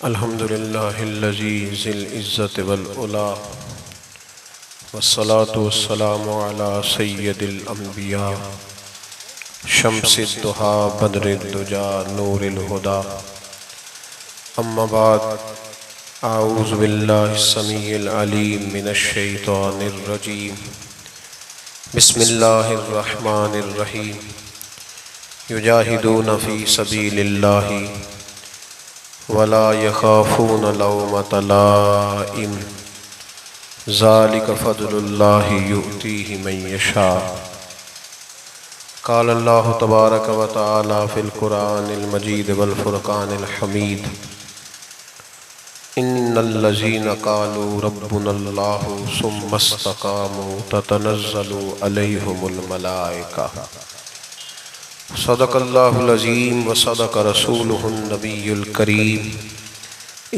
अल्हम्दुलिल्लाहिल्लज़ी ज़िल इज़्ज़ति वल उला वस्सलातु वस्सलामु अला सय्यदिल अंबिया शम्सिद दुहा बदरिद दुजा नूरिल हुदा अम्मा बाद आऊज़ु बिल्लाहिस समीइल अलीम मिनश शैतानिर रजीम बिस्मिल्लाहिर रहमानिर रहीम युजाहिदूना फ़ी सबीलिल्लाहि वला यखाफून लौमत लाइम ज़ालिक फ़ज़लुल्लाहि युअतीहि मन यशा। क़ाल अल्लाहु तबारक व तआला फ़िल क़ुरआनिल मजीद वल फ़ुरक़ानिल हमीद इन्नल्लज़ीना क़ालू रब्बुनल्लाहु सुम्मस्तक़ामू ततनज़्ज़लु अलैहिमुल मलाइका। सदक़ल्लाहुल अज़ीम व सदक़ रसूलुहुन नबियुल करीम।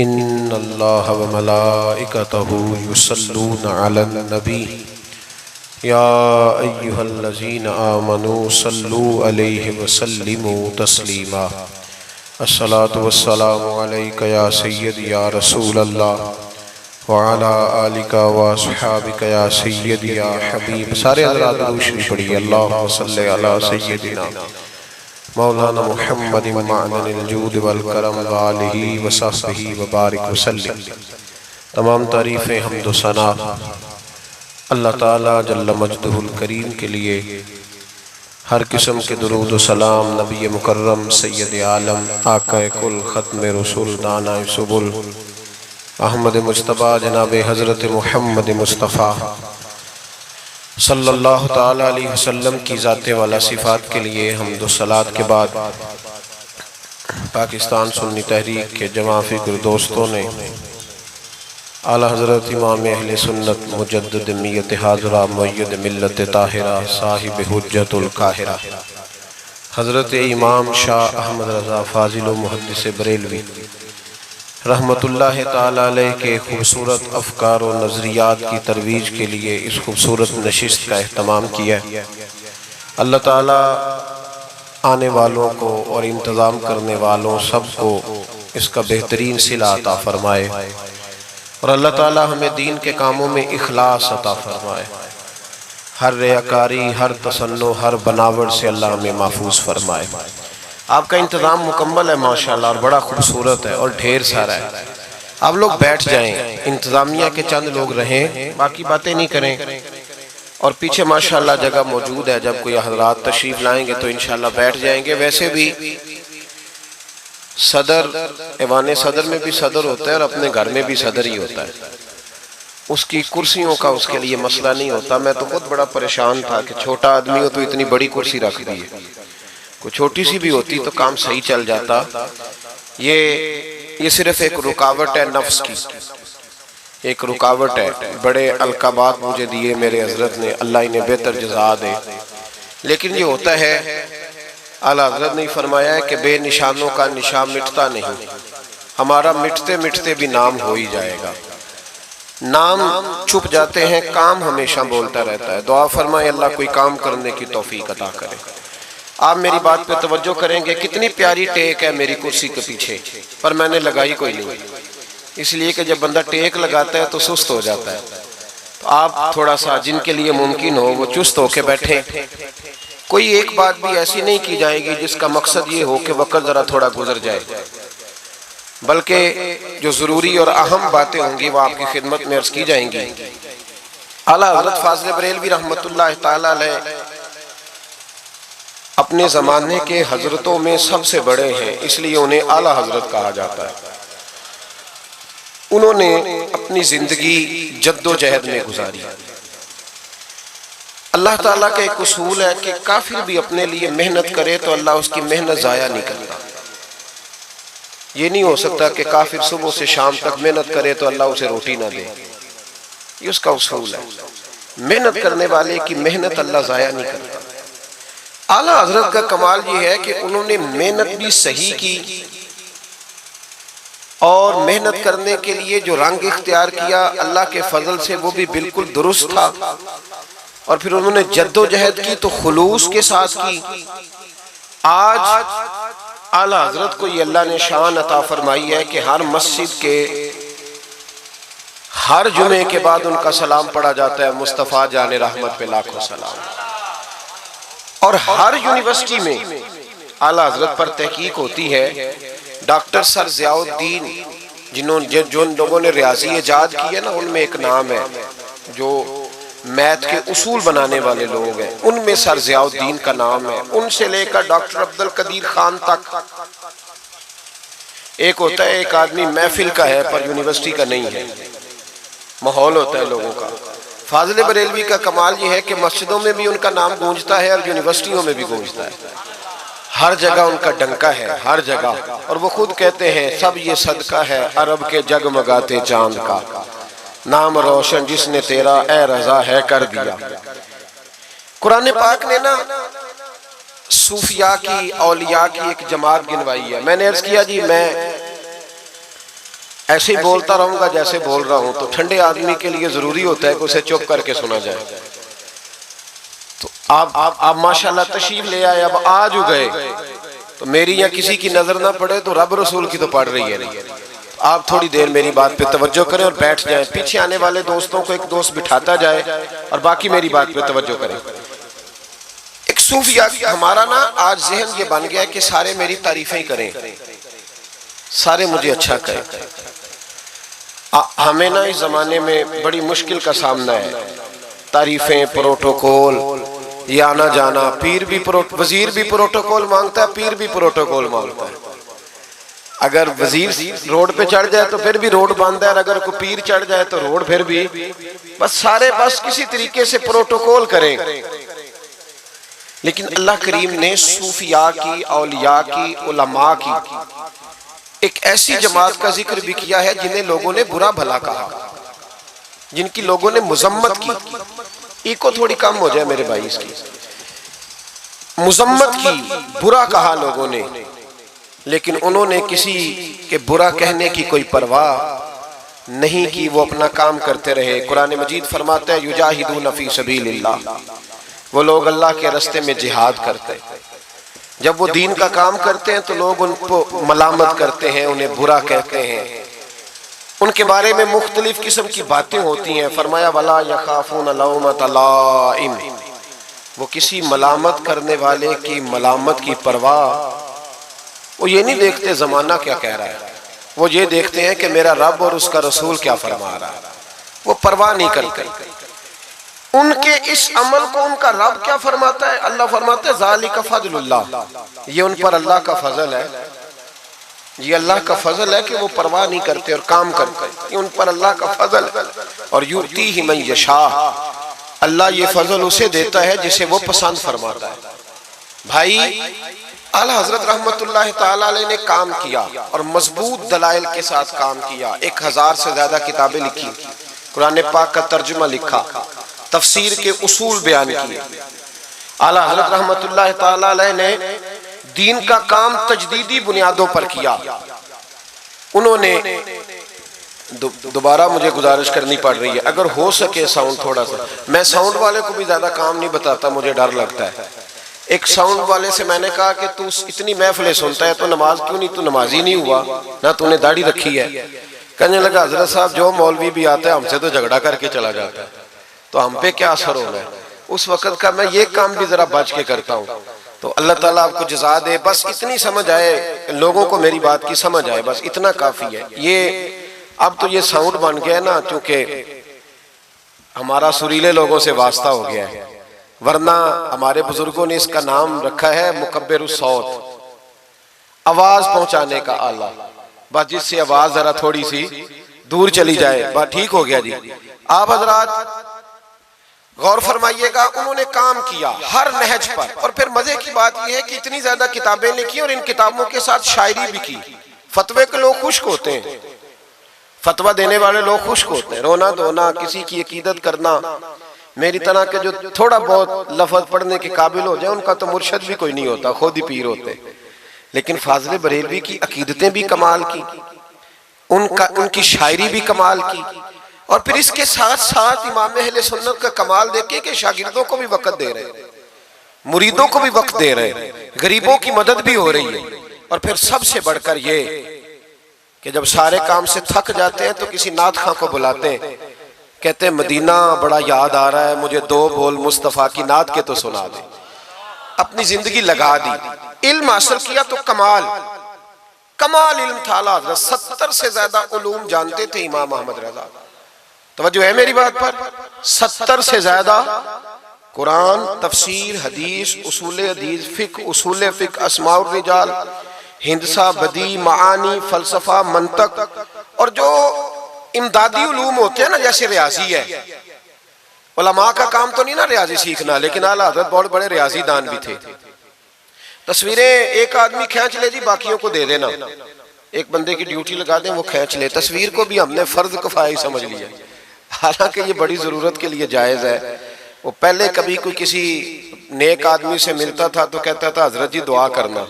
इन्नल्लाह व मलाइकतहु युसल्लूना अलन नबी या अय्युहल्लज़ीना आमनू सल्लू अलैहि व सल्लिमू तस्लीमा। अस्सलातु वस्सलामु अलैका या सय्यदी या रसूलल्लाह व अला आलिका व अस्हाबिका या सय्यदी या हबीब। सारे हज़रात दुरूद शरीफ पढ़िए। अल्लाहुम्मा सल्लि अला सय्यदिना मौलाना मुहम्मदिन मअदनिल जूद वल करम व आलिहि व सहबिहि व बारिक वसल्लिम। तमाम तारीफ़ें हम्द व सना अल्लाह ताला जल्ल मजदुहुल करीम के लिए। हर किस्म के दुरूद व सलाम नबी मुकर्रम सैयद आलम आक़ाए कुल ख़त्म रसूल दाना सुबुल अहमद मुज्तबा जनाब हज़रत मुहम्मद मुस्तफ़ा सल्लल्लाहु ताला अलैहि वसल्लम की ज़ाते वाला सिफ़ात के लिए हम्द व सलात के बाद पाकिस्तान सुन्नी तहरीक के जमा फ़िक्र दोस्तों ने आला हज़रत इमाम अहले सुन्नत मुजद्दिद मियत हाज़रा मुय्यद मिल्लत ताहिरा साहिब हुज्जतुल काहिरा हज़रत इमाम शाह अहमद रज़ा फ़ाज़िल मुहद्दिस बरेलवी रहमतुल्लाह ताला अलैह के खूबसूरत अफ़कार व नज़रियात की तरवीज के लिए इस खूबसूरत नशिस्त का एहतमाम किया। अल्लाह ताला आने वालों को और इंतज़ाम करने वालों सब को इसका बेहतरीन सिला अता फ़रमाए और अल्लाह ताला हमें दीन के कामों में इखलास अता फ़रमाए। हर रियाकारी, हर तसन्नो, हर बनावट से अल्लाह हमें महफूज फ़रमाए। आपका इंतज़ाम मुकम्मल है माशाल्लाह और बड़ा खूबसूरत है और ढेर सारा है। आप लोग बैठ जाएं, इंतज़ामिया के चंद लोग रहें, बाकी बातें नहीं करें और पीछे माशाल्लाह जगह मौजूद है। जब कोई हज़रात तशरीफ़ लाएंगे तो इंशाल्लाह बैठ जाएंगे। वैसे भी सदर ऐवान सदर में भी सदर होता है और अपने घर में भी सदर ही होता है। उसकी कुर्सियों का उसके लिए मसला नहीं होता। मैं तो खुद बड़ा परेशान था कि छोटा आदमी हो तो इतनी बड़ी कुर्सी रख दी है, कोई छोटी सी भी होती तो काम सही चल जाता। ये सिर्फ एक रुकावट है नफ्स की, एक रुकावट है। बड़े अलकाबात मुझे दिए मेरे हजरत ने, अल्लाह इन्हें बेहतर जज़ा दे। लेकिन ये होता है, आला हजरत ने फरमाया है कि बेनिशानों का निशान मिटता नहीं, हमारा मिटते मिटते भी नाम हो ही जाएगा। नाम छुप जाते हैं, काम हमेशा बोलता रहता है। दुआ फरमाए अल्लाह कोई काम करने की तौफीक अता करे। आप मेरी बात पे तवज्जो करेंगे, कितनी प्यारी टेक है मेरी कुर्सी के पीछे, पर मैंने लगाई कोई नहीं, इसलिए कि जब बंदा टेक लगाता है तो सुस्त हो जाता है। तो आप थोड़ा सा, जिनके लिए मुमकिन हो वो चुस्त होके बैठे। कोई एक बात भी ऐसी नहीं की जाएगी जिसका मकसद ये हो कि वक्त ज़रा थोड़ा गुजर जाए, बल्कि जो ज़रूरी और अहम बातें होंगी वो आपकी खिदमत में अर्ज़ की जाएंगी। आला हज़रत फ़ाज़िल बरेलवी रहमतुल्लाह ताला अलैह अपने ज़माने के हज़रतों में सबसे बड़े हैं, इसलिए उन्हें आला हज़रत कहा जाता है। उन्होंने अपनी ज़िंदगी जद्दोजहद में गुजारी। अल्लाह ताला का एक उसूल है कि काफिर भी अपने लिए मेहनत करे तो अल्लाह उसकी मेहनत ज़ाया नहीं करता। ये नहीं हो सकता कि काफिर सुबह से शाम तक मेहनत करे तो अल्लाह उसे रोटी ना दे। ये उसका उसूल है। मेहनत करने वाले की मेहनत अल्लाह ज़ाया नहीं करता। आला हजरत का कमाल ये है कि उन्होंने मेहनत भी सही की और मेहनत करने के लिए जो रंग इख्तियार किया अल्लाह के फजल से वो भी बिल्कुल दुरुस्त था। और फिर उन्होंने जद्दोजहद की तो खुलूस के साथ की। आज आला हजरत को ये अल्लाह ने शान अता फरमाई है कि हर मस्जिद के हर जुमे के बाद उनका सलाम पढ़ा जाता है, मुस्तफ़ा जाने रहमत पे लाखों सलाम। और हर यूनिवर्सिटी में आला हजरत पर तहकीक होती है। डॉक्टर सर ज़ियाउद्दीन जिन्होंने जिन लोगों ने रियाजी ईजाद की है ना, उनमें एक नाम है, जो मैथ के उसूल बनाने वाले लोग हैं, उनमें सर ज़ियाउद्दीन का नाम है। उनसे लेकर डॉक्टर अब्दुल कदीर खान तक। एक होता है एक आदमी महफिल का है पर यूनिवर्सिटी का नहीं है, माहौल होता है लोगों का। फाजिल बरेलवी का कमाल ये है कि मस्जिदों में भी उनका नाम गूंजता है और यूनिवर्सिटियों में भी गूंजता है। हर जगह उनका डंका है, हर जगह। और वो खुद कहते हैं सब ये सदका है अरब के जगमगाते चांद का, नाम रोशन जिसने तेरा ए रजा है कर दिया। कुरान पाक ने ना सूफिया की, औलिया की एक जमात गिनवाई है। मैंने अर्ज किया जी मैं ऐसे ही बोलता रहूंगा जैसे बोल रहा हूं, तो ठंडे आदमी के लिए जरूरी होता है कि उसे चुप करके सुना जाए। तो आप माशाल्लाह तशरीफ ले आए, अब आज गए तो मेरी या किसी की नजर ना पड़े तो रब रसूल की तो पड़ रही है नहीं। आप थोड़ी देर मेरी बात पे तवज्जो करें और बैठ जाएं। पीछे आने वाले दोस्तों को एक दोस्त बिठाता जाए और बाकी मेरी बात पे तवज्जो करें। एक सूफिया हमारा ना आज जहन ये बन गया है कि सारे मेरी तारीफें ही करें, सारे मुझे अच्छा कहें। हमें ना इस जमाने में बड़ी मुश्किल का सामना है। तारीफें, प्रोटोकॉल, ये आना जाना। पीर भी वजीर भी प्रोटोकॉल मांगता है, पीर भी प्रोटोकॉल मांगता है। अगर वजीर रोड पे चढ़ जाए तो फिर भी रोड बंद है, और अगर कोई पीर चढ़ जाए तो रोड फिर भी। बस सारे बस किसी तरीके से प्रोटोकॉल करें। लेकिन अल्लाह करीम ने सूफिया की, औलिया की, उलमा की एक ऐसी जमात का जिक्र भी किया है जिन्हें लोगों ने बुरा भला कहा, जिनकी लोगों ने मुजम्मत की। इको थोड़ी कम हो जाए मेरे भाई, इसकी मुजम्मत की, बुरा कहा लोगों ने, लेकिन उन्होंने किसी के बुरा कहने की कोई परवाह नहीं की। वो अपना काम करते रहे। कुरान मजीद फरमाता है युजाहिदून फी सबीलिल्लाह, वो लोग अल्लाह के रास्ते में जिहाद करते हैं। जब वो दीन का काम करते हैं तो लोग उनको मलामत करते हैं, उन्हें बुरा कहते हैं, उनके बारे में मुख्तलिफ किस्म की बातें होती हैं। फरमाया वला यखाफून लौमत लाइम, वो किसी मलामत करने वाले की मलामत की परवाह, वो ये नहीं देखते जमाना क्या कह रहा है, वो ये देखते हैं कि मेरा रब और उसका रसूल क्या फरमा रहा है। वो परवाह नहीं करते उनके इस अमल को। उनका रब क्या फरमाता है? अल्लाह फरमाता है ज़ालिका फ़ज़लुल्लाह, ये उन पर अल्लाह का फजल है। ये अल्लाह का फजल है कि वो परवाह नहीं करते और काम करते, ये उन पर अल्लाह का फजल है। और युतीही मन यशा, अल्लाह ये फजल उसे देता है जिसे वो पसंद फरमाता है। भाई आला हजरत रहमतुल्लाह ताला अलैह ने काम किया और मजबूत दलाइल के साथ काम किया। 1000 से ज्यादा किताबें लिखी, कुरान पाक का तर्जुमा लिखा, तफसीर के उसूल बयान किए। आला हजरत रहमतुल्लाह ताला अलैह ने दीन का काम तजदीदी बुनियादों पर किया। उन्होंने दोबारा मुझे गुजारिश करनी पड़ रही है, अगर हो सके साउंड थोड़ा सा, मैं साउंड वाले को भी ज्यादा काम नहीं बताता, मुझे डर लगता है। एक साउंड वाले से मैंने कहा कि तू इतनी महफिलें सुनता है तो नमाज क्यों नहीं, तू नमाजी नहीं हुआ ना, तूने दाढ़ी रखी है। कहने लगा हजरत साहब जो मौलवी भी आता है हमसे तो झगड़ा करके चला जाता है, तो हम पे क्या असर होना है। उस वक्त का मैं ये काम भी जरा बच के करता हूँ। तो अल्लाह ताला आपको जज़ा दे। बस इतनी समझ आए, लोगों को मेरी बात की समझ आए, बस इतना काफी है। ये अब तो ये साउंड बन गया ना, क्योंकि हमारा सुरीले लोगों से वास्ता हो गया है, वरना हमारे बुजुर्गों ने इसका नाम रखा है मुकब्बिरुस सौत, आवाज पहुंचाने का आला। बस जिससे आवाज जरा थोड़ी सी दूर चली जाए, बात ठीक हो गया जी। आप हजरात गौर फरमाइएगा, उन्होंने काम किया हर नहज पर। और फिर मजे की बात यह है कि इतनी ज्यादा किताबें लिखी और इन किताबों के साथ शायरी भी की। फतवे के लोग खुश्क होते हैं, फतवा देने वाले लोग खुश्क होते हैं। रोना धोना, किसी की अकीदत करना, मेरी तरह के जो थोड़ा बहुत लफ्ज पढ़ने के काबिल हो जाए, उनका तो मुर्शद भी कोई नहीं होता, खुद ही पीर होते। लेकिन फाजिल बरेलवी की अकीदतें भी कमाल की, उनकी शायरी भी कमाल की। और फिर इसके साथ साथ इमाम अहले सुन्नत का कमाल देखिए कि शागिर्दों को भी वक्त दे रहे हैं, मुरीदों को भी वक्त दे रहे हैं, गरीबों की मदद भी हो रही है। और फिर सबसे बढ़कर ये कि जब सारे काम से थक जाते हैं तो किसी नात खां को बुलाते हैं, कहते हैं मदीना बड़ा याद आ रहा है, मुझे 2 बोल मुस्तफ़ा की नात के तो सुना दे। अपनी जिंदगी लगा दी, इल्म हासिल किया तो कमाल कमाल इल्म था। आला हज़रत 70 से ज्यादा उलूम जानते थे इमाम अहमद रजा। तवज्जो है मेरी बात पर? 70 से ज्यादा कुरान, तफसीर, हदीस, उसूल हदीस, फिक, उसूल फिक, अस्माउर रिजाल, हिंदसा, बदी, मानी, फलसफा, मंतक और जो इमदादी उलूम होते हैं ना, जैसे रियाजी है। उलमा का काम तो नहीं ना रियाजी सीखना, लेकिन आला हज़रत बहुत बड़े रियाजी दान भी थे। तस्वीरें एक आदमी खींच ले जी, बाकियों को दे देना, एक बंदे की ड्यूटी लगा दें वो खींच ले। तस्वीर को भी हमने फर्ज किफाई समझ लिया, हालांकि ये बड़ी जरूरत के लिए जायज है। वो पहले कभी कोई किसी नेक आदमी से मिलता था तो कहता था हजरत जी दुआ करना,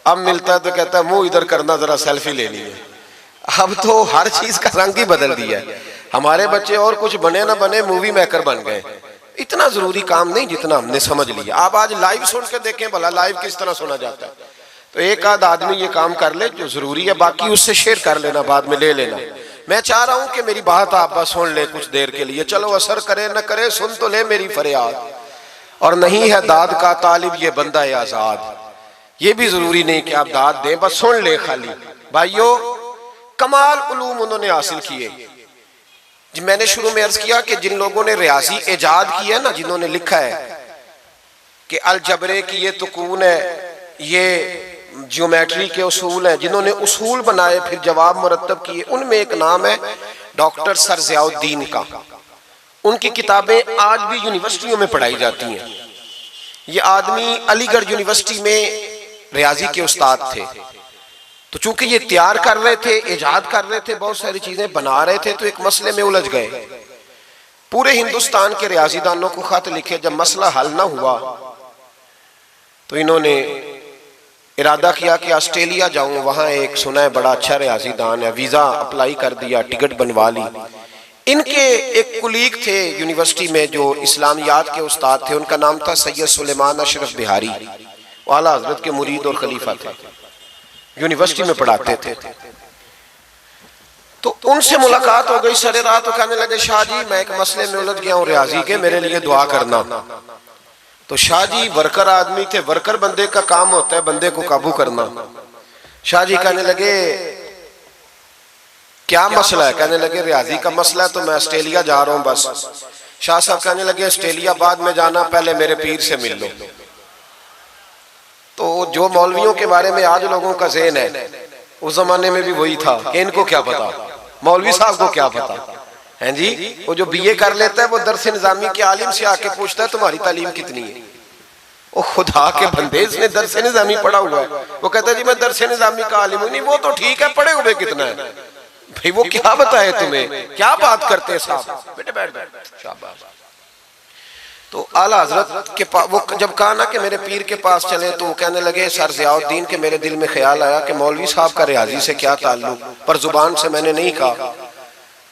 अब मिलता है तो कहता है मुंह इधर करना, जरा सेल्फी लेनी है। अब तो हर चीज का रंग ही बदल दिया है। हमारे बच्चे और कुछ बने ना बने मूवी मेकर बन गए। इतना जरूरी काम नहीं जितना हमने समझ लिया। आप आज लाइव सुन के देखें भला लाइव किस तरह सुना जाता है। तो एक आध आदमी ये काम कर ले जो जरूरी है, बाकी उससे शेयर कर लेना, बाद में ले लेना। मैं चाह रहा हूं कि मेरी बात आप बस सुन ले कुछ देर के लिए, चलो असर करे न करे सुन तो ले मेरी फरियाद। और नहीं है दाद का तालिब ये बंदा है आजाद, ये भी जरूरी नहीं कि आप दाद दें, बस सुन ले खाली। भाइयों कमाल उलूम उन्होंने हासिल किए। मैंने शुरू में अर्ज किया कि जिन लोगों ने रियाजी इजाद की है ना, जिन्होंने लिखा है कि अलजबरे की ये तुकून है, ये ज्योमेट्री के उसूल हैं, जिन्होंने उसूल बनाए फिर जवाब मुरतब किए, उनमें एक नाम है डॉक्टर सर ज़ियाउद्दीन का। उनकी किताबें आज भी यूनिवर्सिटियों में पढ़ाई जाती हैं। ये आदमी अलीगढ़ यूनिवर्सिटी में रियाजी के उस्ताद थे। तो चूंकि ये तैयार कर रहे थे, इजाद कर रहे थे, बहुत सारी चीजें बना रहे थे, तो एक मसले में उलझ गए। पूरे हिंदुस्तान के रियाजीदानों को खत लिखे, जब मसला हल ना हुआ तो इन्होंने इरादा किया कि ऑस्ट्रेलिया जाऊं, वहां एक सुना है बड़ा अच्छा रियाजीदान है, वीजा अप्लाई कर दिया, टिकट बनवा ली। इनके एक कुलीग थे यूनिवर्सिटी में जो इस्लामियात के उस्ताद थे, उनका नाम था सैयद सुलेमान अशरफ बिहारी। आला हजरत के मुरीद और खलीफा थे, यूनिवर्सिटी में पढ़ाते थे। तो उनसे मुलाकात हो गई सरे रात, तो कहने लगे शाह जी मैं एक मसले में उलझ गया हूँ रियाजी के, मेरे लिए दुआ करना। तो शाह जी वर्कर आदमी थे, वर्कर बंदे का काम होता है बंदे को काबू करना। शाह जी कहने लगे क्या मसला है? कहने लगे रियाजी का मसला है, तो मैं ऑस्ट्रेलिया जा रहा हूँ बस। शाह साहब कहने लगे ऑस्ट्रेलिया बाद में जाना, पहले मेरे पीर से मिल लो। तो जो मौलवियों के बारे में आज लोगों का ज़हन है, उस जमाने में भी वही था कि इनको क्या पता, मौलवी साहब को क्या पता है जी। वो जो बीए कर लेता है वो दरस निजामी के आलिम से आके पूछता है तुम्हारी तालीम कितनी है। वो खुदा के बंदे, इसने दरस निजामी पढ़ा हुआ है, वो कहता है जी मैं दरस निजामी का आलिम हूं। नहीं वो तो ठीक है, पढ़े हुए कितना है भाई, वो क्या बताए तुम्हें, क्या बात करते हैं साहब, बेटे बैठ बैठ शाबाश। तो आला हजरत के पास वो जब कहा ना कि मेरे पीर के पास चले, तो वो कहने लगे सर ज़ियाउद्दीन के मेरे दिल में ख्याल आया कि मौलवी साहब का रियाजी से क्या ताल्लुक, पर जुबान से मैंने नहीं कहा।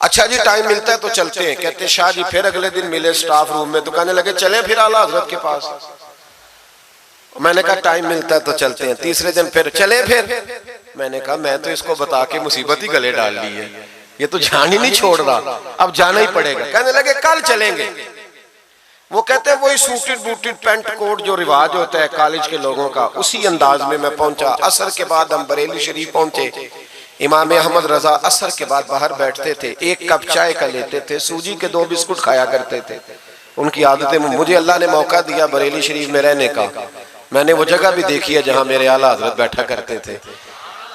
अच्छा जी टाइम मिलता है तो चलते हैं। कहते शाह जी फिर अगले दिन मिले स्टाफ रूम में, तो कहने लगे चले फिर आला हजरत के पास। मैंने कहा टाइम मिलता है तो चलते हैं। तीसरे दिन फिर चले, फिर मैंने कहा मैं तो इसको बता के मुसीबत ही गले डाल ली है, ये तो जान ही नहीं छोड़ रहा, अब जाना ही पड़ेगा। कहने लगे कल चलेंगे। वो कहते हैं वही सूटेड बूटेड पेंट कोट जो रिवाज होता है कॉलेज के लोगों का, उसी अंदाज में मैं पहुंचा। असर के बाद हम बरेली शरीफ पहुंचे। इमाम अहमद रजा असर के बाद बाहर बैठते थे, एक कप चाय का लेते थे, सूजी के 2 बिस्कुट खाया करते थे। उनकी आदतें, मुझे अल्लाह ने मौका दिया बरेली शरीफ में रहने का, मैंने वो जगह भी देखी है जहां मेरे आला हजरत बैठा करते थे।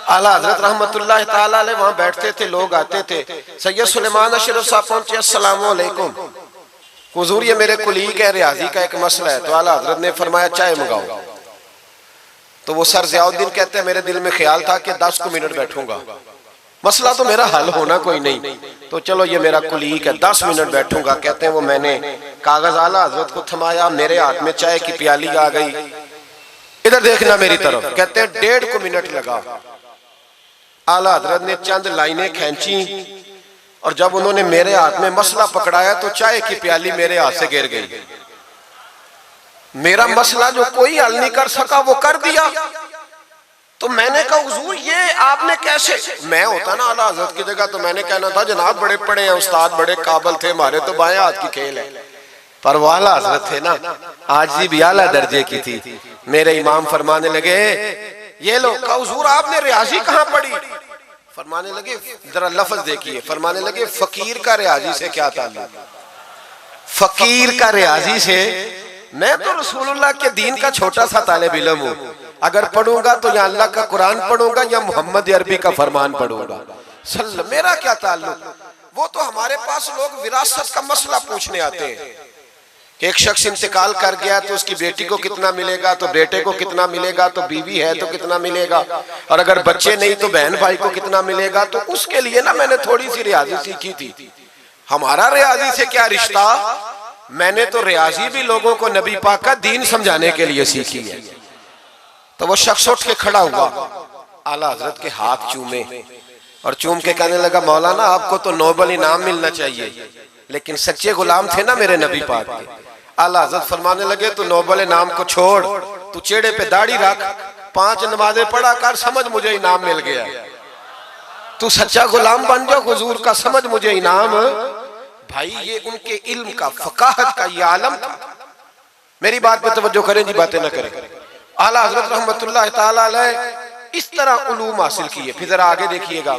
आला हजरत रहमतुल्लाह ताला अलैह वहां बैठते थे, लोग आते थे। सैयद सुलेमान अशरफ साहब पहुंचे, अस्सलाम वालेकुम हुजूर ये मेरे कुलीग है, रियाजी का एक मसला है। तो आला हजरत ने फरमाया चाय मंगाओ। तो वो सर ज़ियाउद्दीन कहते हैं मेरे दिल में ख्याल था कि 10 मिनट बैठूंगा, मसला तो मेरा हल होना कोई नहीं, तो चलो ये मेरा कुलीग है 10 मिनट बैठूंगा। कहते हैं वो मैंने कागज आला हजरत को थमाया, मेरे हाथ में चाय की प्याली आ गई, इधर देखना मेरी तरफ। कहते हैं 1.5 मिनट लगा। आला हजरत ने चंद लाइनें खींची और जब उन्होंने मेरे हाथ में मसला पकड़ाया तो चाय की प्याली मेरे हाथ से गिर गई। मेरा मसला जो कोई हल नहीं कर सका वो कर दिया। तो मैंने कहा हुजूर ये आपने कैसे, मैं होता ना आला हजरत की जगह तो मैंने कहना था जनाब बड़े पढ़े हैं उस्ताद, बड़े काबिल थे, हमारे तो बाएं हाथ की खेल है। पर वो आला हजरत थे ना, आजी भी आला दर्जे की थी। मेरे इमाम फरमाने लगे ये लो, कहा हुजूर आपने रियाजी कहाँ पढ़ी? फरमाने लगे जरा लफ्ज देखिए, फरमाने लगे फकीर का रियाजी से क्या ताल्लुक? फकीर का रियाजी से, मैं तो रसूलुल्लाह के दीन का छोटा सा तालिब इल्म हूँ, अगर पढ़ूंगा तो या अल्लाह का कुरान पढ़ूंगा या मोहम्मद अरबी का फरमान पढ़ूंगा। मेरा क्या ताल्लुक? वो तो हमारे पास लोग विरासत का मसला पूछने आते हैं कि एक शख्स इंतकाल कर गया तो उसकी बेटी को कितना मिलेगा, तो बेटे को कितना मिलेगा, तो बीवी है तो कितना मिलेगा, और अगर बच्चे नहीं तो बहन भाई को कितना मिलेगा। तो उसके लिए ना मैंने थोड़ी सी रियाजी सीखी थी। हमारा रियाजी से क्या रिश्ता? मैंने तो रियाजी भी लोगों को नबी पाक का दीन समझाने के लिए सीखी है। तो वो शख्स उठ के खड़ा हुआ, आला हजरत के हाथ चूमे और चूम के कहने लगा मौलाना आपको तो नोबल इनाम मिलना चाहिए, लेकिन सच्चे गुलाम थे ना मेरे नबी पाक के। आला हजरत फरमाने लगे तू नोबल इनाम को छोड़, तू चेहरे पे दाढ़ी रख, 5 नमाजें पढ़ा कर, समझ मुझे इनाम मिल गया। तू सच्चा गुलाम बन जा हुजूर का, समझ मुझे इनाम। भाई ये उनके इल्म का, फकाहत का ये आलम था। मेरी बात पे तवज्जो करें जी, बातें ना करें। आला हजरत रहमतुल्लाह ताला अलैह इस तरह उलूम हासिल किए। फिर जरा आगे देखिएगा,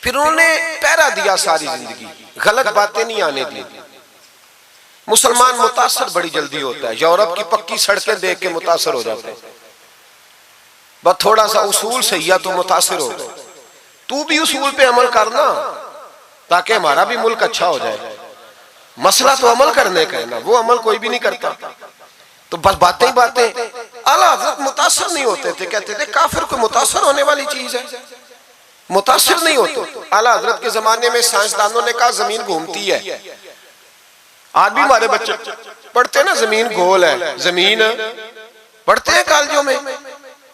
फिर उन्होंने पहरा दिया सारी जिंदगी, गलत बातें नहीं आने दी। मुसलमान मुतासर बड़ी जल्दी होता है, यूरोप की पक्की सड़कें देख के मुतासर हो जाते हैं, बस थोड़ा सा उसूल सही है तो मुतासर हो। तू भी उसूल पे अमल करना ताकि हमारा भी मुल्क अच्छा हो जाए। मसला तो अमल करने का है ना, वो अमल कोई भी नहीं करता, तो बस बातें ही बातें। आला हज़रत मुतासर नहीं होते थे, कहते थे काफिर को मुतासर होने वाली चीज है, मुतासर नहीं होते। आला हज़रत के जमाने में साइंसदानों ने कहा जमीन घूमती है। आज भी हमारे बच्चे पढ़ते ना जमीन गोल है, जमीन पढ़ते हैं कॉलेजों में।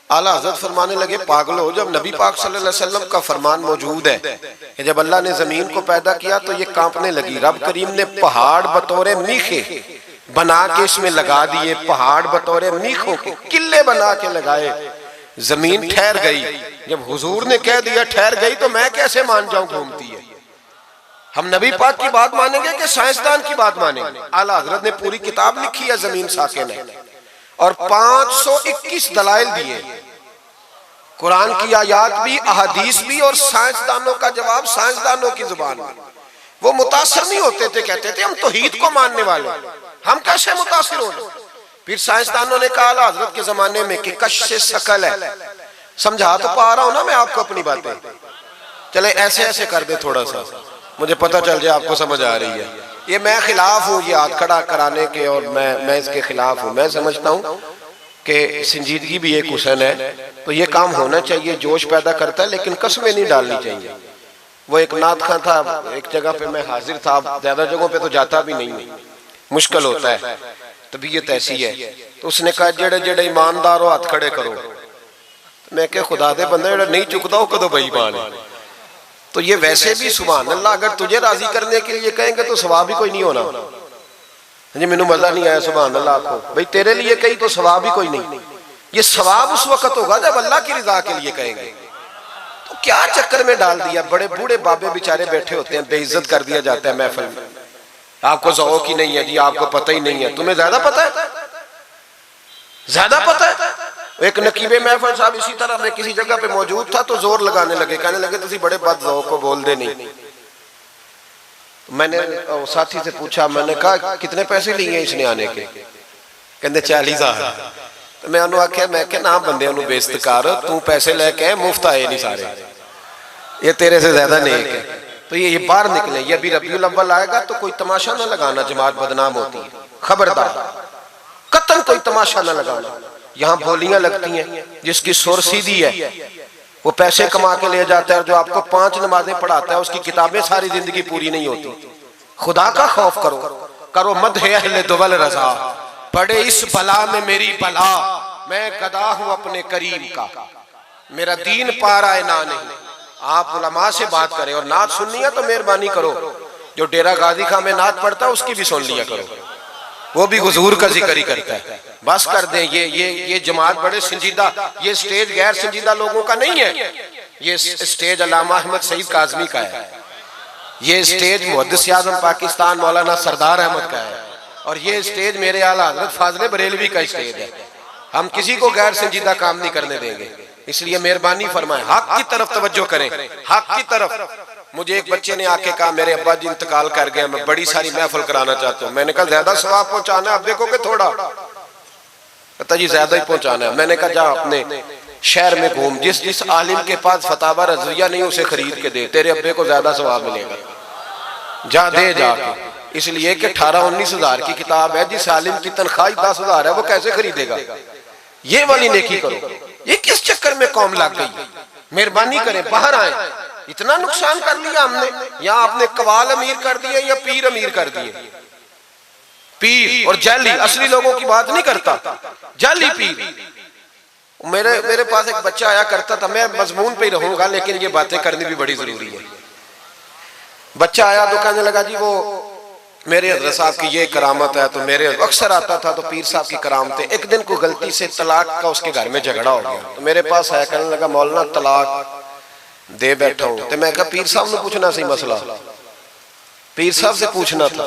आला हज़रत फरमाने लगे पागलो, जब नबी पाक सल्लल्लाहु अलैहि वसल्लम का फरमान मौजूद है कि जब अल्लाह ने जमीन को पैदा किया तो ये कांपने लगी। रब करीम ने पहाड़ बतौरे मीखे बना के इसमें लगा दिए, पहाड़ बतौरे मीखों के किले बना के लगाए, जमीन ठहर गई। जब हुजूर ने कह दिया ठहर गई तो मैं कैसे मान जाऊं घूमती है? हम नबी पाक की बात मानेंगे कि साइंसदान की बात मानेंगे? आला हज़रत ने पूरी किताब लिखी है जमीन साकिन है, और 521 दलाइल दिए, कुरान की आयात भी, अहादीस भी, और साइंसदानों का जवाब साइंसदानों की जुबान में। वो मुतासर नहीं होते थे, कहते थे हम तौहीद को मानने वाले, हम कैसे मुतासर हो? फिर साइंसदानों ने कहा आला हज़रत के जमाने में कि कश से शकल है। समझा तो पा रहा हूं ना मैं आपको अपनी बातें, चले ऐसे ऐसे कर दे थोड़ा सा, मुझे पता चल जाए आपको समझ आ रही है। ये मैं खिलाफ हूँ ये हाथ खड़ा कराने के, और मैं इसके खिलाफ हूँ। मैं समझता हूँ कि संजीदगी भी एक हुस्न है, तो ये काम होना चाहिए, जोश पैदा करता है, लेकिन कसमें नहीं डालनी चाहिए। वो एक नात खां था, एक जगह पे मैं हाजिर था, ज्यादा जगहों पे तो जाता भी नहीं, मुश्किल होता है, तबीयत ऐसी है। तो उसने कहा जेड़े जेड़े ईमानदार हो हाथ खड़े करो। मैं क्या खुदा दे बंदा जेड़ा नहीं चुकता हो कदों बेईमान है। तो ये वैसे भी सुभान अल्लाह, अगर तुझे राजी करने के लिए कहेंगे तो सवाब ही कोई नहीं होना। जी मैनू मजा नहीं आया सुभान अल्लाह को, भाई तेरे लिए कही तो सवाब ही कोई नहीं। ये सवाब उस वक्त होगा जब अल्लाह की रिजा के लिए कहेंगे। तो क्या चक्कर में डाल दिया, बड़े बूढ़े बाबे बेचारे बैठे होते हैं, बेइज्जत कर दिया जाता है महफिल में। आपको ज़ौक़ ही नहीं है जी, आपको पता ही नहीं है, तुम्हें ज्यादा पता है, ज्यादा पता है। एक नकीबे महफिल साहब इसी तरह मैं किसी जगह पे मौजूद था तो जोर लगाने लगे, कहने लगे तुसी बड़े बद ज़ौक़ को बोल दे नहीं। मैंने साथी से पूछा, मैंने कहा कितने पैसे लिए इसने आने के? कहते 40,000। तो मैं उन्होंने आख्या, मैं क्या ना बंदे बेइज्जत कर, तू पैसे लेके मुफ्त आए नहीं सारे, ये तेरे से ज्यादा नेक है। तो ये बाहर निकले, ये अभी रबीउल अव्वल आएगा तो कोई तमाशा ना लगाना, जमात बदनाम होती है, खबरदार कतन कोई तमाशा ना लगाना। यहाँ बोलियां लगती हैं, जिसकी सुर सीधी है वो पैसे कमा के ले जाता है, और जो आपको 5 नमाजें पढ़ाता है उसकी किताबें सारी जिंदगी पूरी नहीं होती। खुदा का खौफ करो, करो मद है अहले दुवल रजा, पड़े इस बला में मेरी बला, मैं गदा हूं अपने करीम का, मेरा दीन पा रहा है ना नहीं। आप उलमा से बात करें, और नात सुननी है तो मेहरबानी करो, जो डेरा गाजी खां में नात पढ़ता है उसकी भी सुन लिया करो। वो भी हुजूर का जिक्र ही करता है। बस कर दें, ये जमात बड़े संजीदा, ये स्टेज गैर संजीदा लोगों का नहीं है, ये स्टेज अल्लामा अहमद सईद काज़मी का है, ये स्टेज मुहद्दिस आज़म पाकिस्तान मौलाना सरदार अहमद का है, और ये स्टेज मेरे आला हज़रत फाज़िल बरेलवी का स्टेज है। हम किसी को गैर संजीदा काम नहीं करने देंगे, इसलिए मेहरबानी फरमाएं, हक की तरफ तवज्जो करें, हक की तरफ। मुझे एक बच्चे ने आके कहा मेरे अब्बा जी इंतकाल कर गए, मैं बड़ी सारी महफिल कराना चाहता हूँ। मैंने कहा ज्यादा सवाब पहुंचाना है, अब देखोगे थोड़ा। कहता जी ज्यादा ही पहुंचाना है। मैंने कहा जा अपने शहर में घूम, जिस आलिम के पास फतावा रज़विया नहीं उसे खरीद के दे, तेरे अब्बे को ज्यादा सवाब मिलेगा, जा दे जाके। इसलिए कि 18-19 हजार की किताब है, जिस आलिम की तनख्वाह 10 हजार है वो कैसे खरीदेगा। ये वाली नेकी करो। ये किस चक्कर में कौम लग गई? मेहरबानी करें बाहर आए। इतना नुकसान कर लिया हमने, या आपने कवाल अमीर कर दिए या पीर अमीर कर दिए। पीर और जाली, असली लोगों की बात नहीं करता, जाली पीर। मेरे पास एक बच्चा आया करता था, मैं मजमून पे ही रहूंगा लेकिन ये बातें करनी भी बड़ी जरूरी है। बच्चा आया तो कहने लगा जी वो मेरे हज़रत साहब की ये करामत है, तो मेरे अक्सर आता था तो पीर साहब की करामत है। एक दिन को गलती से तलाक का उसके घर में झगड़ा हो गया, तो मेरे पास आया, कहने लगा मौलाना तलाक दे बैठा हूं। तो मैं कहा पीर साहब ने पूछना सही मसला, पीर साहब से पूछना था।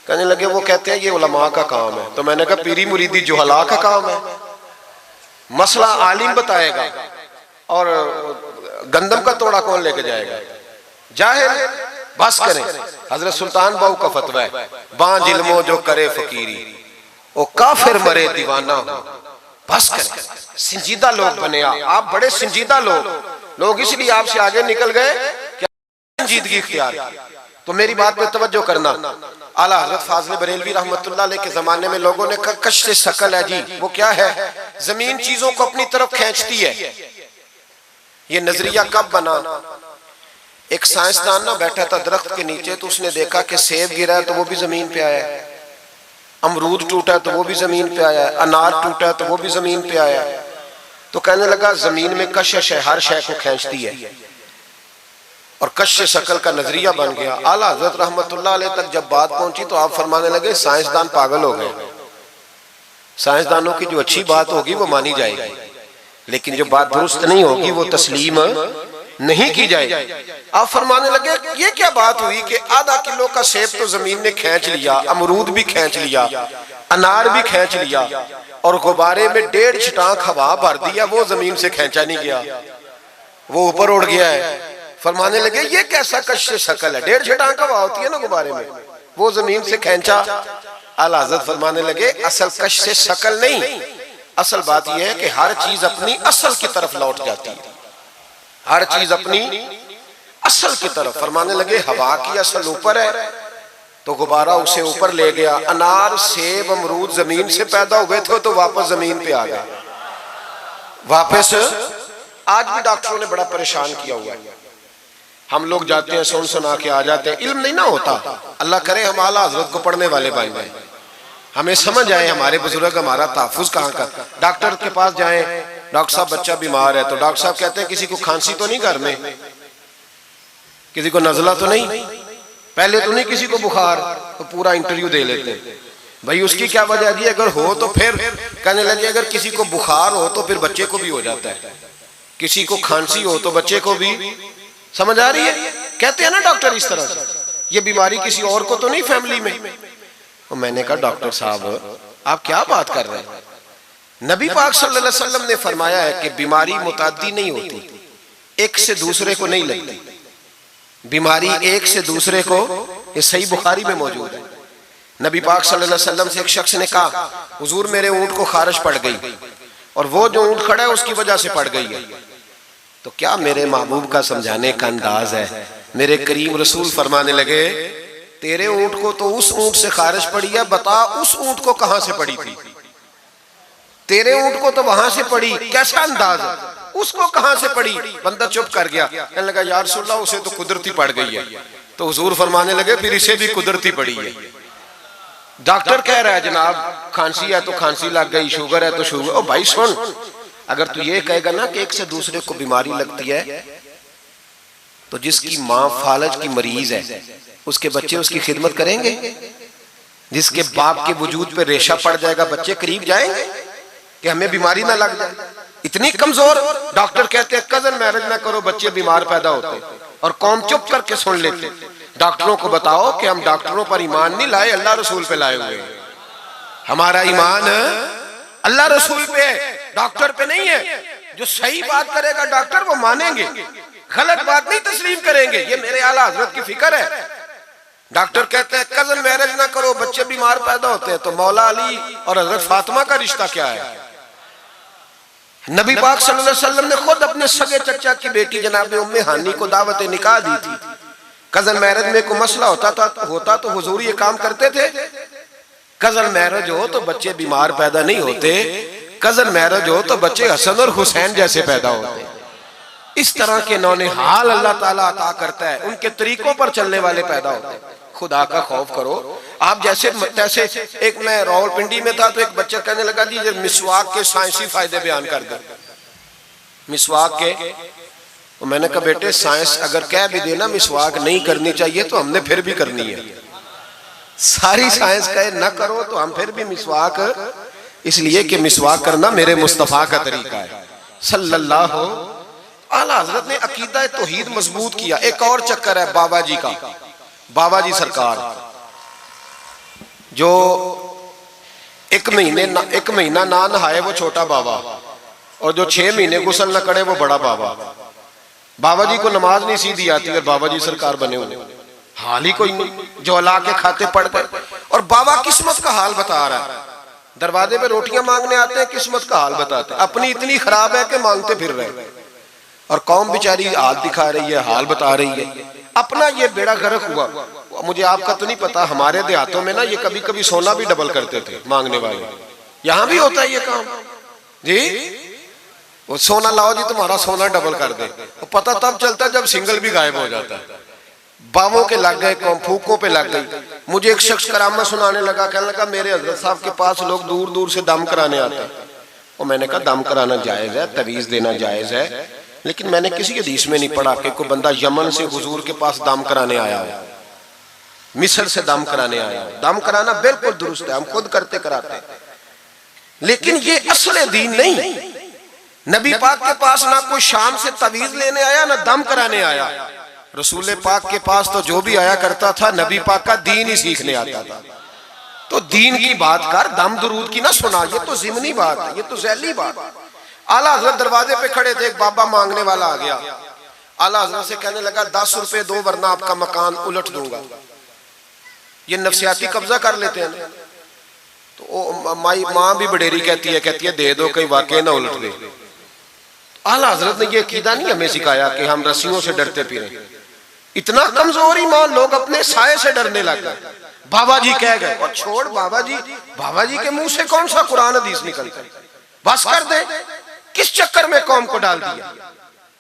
कहने लगे वो कहते हैं ये उलमा का काम है। तो मैंने कहा पीरी मुरीदी जुहला का काम है, मसला आलिम बताएगा और गंदम का तोड़ा कौन लेके जाएगा, जाहिल। बस करें, हजरत सुल्तान बाहू का फतवा है, बांझ इल्मो जो करे फकीरी वो काफिर मरे दीवाना हो। बस करें, संजीदा लोग बने आप बड़े संजीदा लोग इसलिए आपसे आगे निकल गए कि संजीदगी इख्तियार की। तो मेरी बात पे तवज्जो करना। आला हजरत फाज़िल बरेलवी रहमतुल्लाह अलैह के जमाने में लोगों ने कहा कश्श शकल है जी, वो क्या है? जमीन चीजों को अपनी तरफ खींचती है। ये नजरिया कब बना? एक साइंसदान ना बैठा था दरख्त के नीचे, तो उसने देखा कि सेब गिरा है तो वो भी जमीन पे आया है, अमरूद टूटा है तो वो भी जमीन पे आया है, अनार टूटा है तो वो भी जमीन पे आया है। तो कहने लगा जमीन में कशिश है, हर शय को खींचती है, और कश्श शकल का नजरिया बन गया। आला हज़रत रहमतुल्लाह अलैह तक जब बात पहुंची तो आप फरमाने लगे साइंसदान पागल हो गए। साइंसदानों की जो अच्छी बात होगी वो मानी जाएगी, लेकिन जो बात दुरुस्त नहीं होगी वो तस्लीम नहीं की जाएगी। आप फरमाने लगे ये क्या बात हुई कि आधा किलो का सेब तो जमीन ने खींच लिया, अमरूद भी खींच लिया, अनार भी खींच लिया, और गुब्बारे में 1.5 छिटाक हवा भर दिया, वो जमीन से खींचा नहीं गया, वो ऊपर उड़ गया है। फरमाने लगे ये कैसा कश्श शकल है? 1.5 छिटाक हवा होती है ना गुब्बारे में, वो जमीन से खींचा। आला हज़रत फरमाने लगे असल कश्श शकल नहीं, असल बात यह है कि हर चीज अपनी असल की तरफ लौट जाती है, हर चीज अपनी असल की तरफ। फरमाने लगे हवा की असल ऊपर है तो गुब्बारा उसे ऊपर ले गया। अनार सेब अमरूद जमीन से पैदा हुए थे तो वापस जमीन पे आ गए, वापस। आज भी डॉक्टरों ने बड़ा परेशान किया हुआ है, हम लोग जाते हैं सुन सुना के आ जाते हैं, इल्म नहीं ना होता। अल्लाह करे हम आला हज़रत को पढ़ने वाले बन जाए, हमें समझ आए हमारे बुजुर्ग हमारा तहफ़्फ़ुज़ कहाँ का। डॉक्टर के पास जाए, डॉक्टर साहब बच्चा बीमार है तो डॉक्टर साहब कहते हैं किसी को खांसी तो नहीं, घर में किसी को नज़ला तो नहीं, पहले तो नहीं किसी को बुखार, तो पूरा इंटरव्यू दे लेते हैं भाई उसकी क्या वजह जी, अगर हो तो फिर कहने लगे अगर किसी को बुखार हो तो फिर बच्चे को भी हो जाता है, किसी को खांसी हो तो बच्चे को भी। समझ आ रही है? कहते हैं ना डॉक्टर इस तरह से, ये बीमारी किसी और को तो नहीं फैमिली में। तो मैंने कहा डॉक्टर साहब आप क्या बात कर रहे हैं? नबी पाक सल्लल्लाहु अलैहि वसल्लम ने फरमाया है कि बीमारी मुताद्दी नहीं होती, एक से दूसरे को नहीं लगती बीमारी, एक से दूसरे को। ये सही बुखारी में मौजूद है। नबी पाक सल्लल्लाहु अलैहि वसल्लम से एक शख्स ने कहा हुजूर मेरे ऊंट को खारिश पड़ गई, और वो जो ऊंट खड़ा है उसकी वजह से पड़ गई है। तो क्या मेरे महबूब का समझाने का अंदाज है? मेरे करीम रसूल फरमाने लगे तेरे ऊंट को तो उस ऊंट से खारिश पड़ी है, बता उस ऊंट को कहां से पड़ी थी? तेरे ऊंट को तो वहां से पड़ी, कैसा अंदाज है, उसको कहां से पड़ी? बंदा चुप कर गया, कहने लगा या रसूलल्लाह उसे तो कुदरती पड़ गई है। तो हुजूर फरमाने लगे फिर इसे भी कुदरती पड़ी है। डॉक्टर कह रहा है जनाब खांसी है तो खांसी लग गई, शुगर है तो शुगर। ओ भाई सुन, अगर तू ये कहेगा ना कि एक से दूसरे को बीमारी लगती है, तो जिसकी माँ फालज की मरीज है उसके बच्चे उसकी खिदमत करेंगे? जिसके बाप के वजूद पे रेशा पड़ जाएगा, बच्चे करीब जाएंगे कि हमें बीमारी ना लग जाए। इतनी कमजोर। डॉक्टर कहते हैं कजन मैरिज ना करो, बच्चे बीमार पैदा होते, और कौम चुप करके सुन लेते। डॉक्टरों को बताओ कि हम डॉक्टरों पर ईमान नहीं लाए, अल्लाह रसूल पे लाए हुए हैं। हमारा ईमान अल्लाह रसूल पे है, डॉक्टर पे नहीं है। जो सही बात करेगा डॉक्टर वो मानेंगे, गलत बात नहीं तस्लीम करेंगे। ये मेरे आला हजरत की फिक्र है। डॉक्टर कहते हैं कजन मैरिज ना करो, बच्चे बीमार पैदा होते हैं, तो मौला अली और हजरत फातिमा का रिश्ता क्या है? नबी पाक सल्लल्लाहु अलैहि वसल्लम ने खुद अपने सगे चचा की बेटी जनाब उम्मे हानी को दावत निकाह दी थी। कजन मैरिज में कोई मसला होता तो हुजूर ये काम करते थे। कजन मैरिज हो तो बच्चे बीमार पैदा नहीं होते, कजन मैरिज हो तो बच्चे हसन और हुसैन जैसे पैदा होते। इस तरह के नौनिहाल अल्लाह ताला अता करता है, उनके तरीकों पर चलने वाले पैदा होते हैं। खुदा का खौफ करो। आप जैसे एक मैं रावलपिंडी में था तो एक बच्चा कहने लगा जी मिसवाक के साइंसी फायदे बयान कर दो। मिसवाक के, तो मैंने कहा बेटे साइंस अगर कह भी देना मिसवाक नहीं करनी चाहिए तो हमने फिर भी करनी है। सारी साइंस कहे न करो तो हम फिर भी मिसवाक, इसलिए कि मिसवाक करना मेरे मुस्तफा का तरीका है सल्लल्लाहु। आला हजरत ने अकीदा तौहीद मजबूत किया। एक और चक्कर है बाबा जी का। बाबा जी सरकार जो एक महीना ना नहाए वो छोटा बाबा, और जो 6 महीने गुस्ल न करे वो बड़ा बाबा। बाबा जी को नमाज नहीं सीधी आती और बाबा जी सरकार बने हुए, हाल ही कोई नहीं। जो अल्लाह के खाते पढ़ गए, और बाबा किस्मत का हाल बता रहा है। दरवाजे पे रोटियां मांगने आते हैं, किस्मत का हाल बताते हैं। अपनी इतनी खराब है कि मांगते फिर रहे, और कौम बेचारी हाल दिखा रही है, हाल बता रही है। अपना ये बेड़ा गर्क हुआ। मुझे आपका तो नहीं पता, हमारे देहातों में ना ये कभी कभी सोना भी डबल करते थे मांगने वाले। यहाँ भी होता है ये काम जी, वो सोना लाओ जी तुम्हारा सोना डबल कर दे। वो पता तब चलता जब सिंगल भी गायब हो जाता है। बावों के लग गए, फूकों पे लग गई। मुझे एक शख्स करामा सुनाने लगा, कहने लगा मेरे हजरत साहब के पास लोग दूर दूर से दम कराने आते हैं। और मैंने कहा दम कराना जायज है, तवीज देना जायज है, लेकिन मैंने किसी हदीस में नहीं पढ़ा कि कोई बंदा यमन से हुजूर के पास दम कराने आया हो, मिस्र से दम कराने आया हो। दम कराना बिल्कुल दुरुस्त है, हम खुद करते कराते, लेकिन ये असल दीन नहीं। नबी पाक के पास ना कोई शाम से तवीज लेने आया ना दम कराने आया। रसूल पाक के पास तो जो भी आया करता था नबी पाक का दीन ही सीखने आता था। तो दीन की बात कर, दम दुरूद की ना सुना, ये तो ज़िमनी बात है, ये तो ज़ैली बात है। आला हजरत दरवाजे पे खड़े थे, एक बाबा मांगने वाला आ गया। आला हजरत से कहने लगा 10 रुपए दो वरना आपका मकान उलट दूंगा। ये नफसियाती कब्जा कर लेते हैं। तो माँ भी बडेरी कहती है दे दो कहीं वाकई ना उलट दे। आला हजरत ने ये अकीदा नहीं हमें सिखाया कि हम रस्सियों से डरते फिरें। इतना कमजोर ईमान, लोग अपने साये से डरने लग गए। बाबा जी कह गए, और छोड़ बाबा जी के मुंह से कौन सा कुरान हदीस निकलता है, बस कर दे। किस चक्कर में कौम को डाल दिया।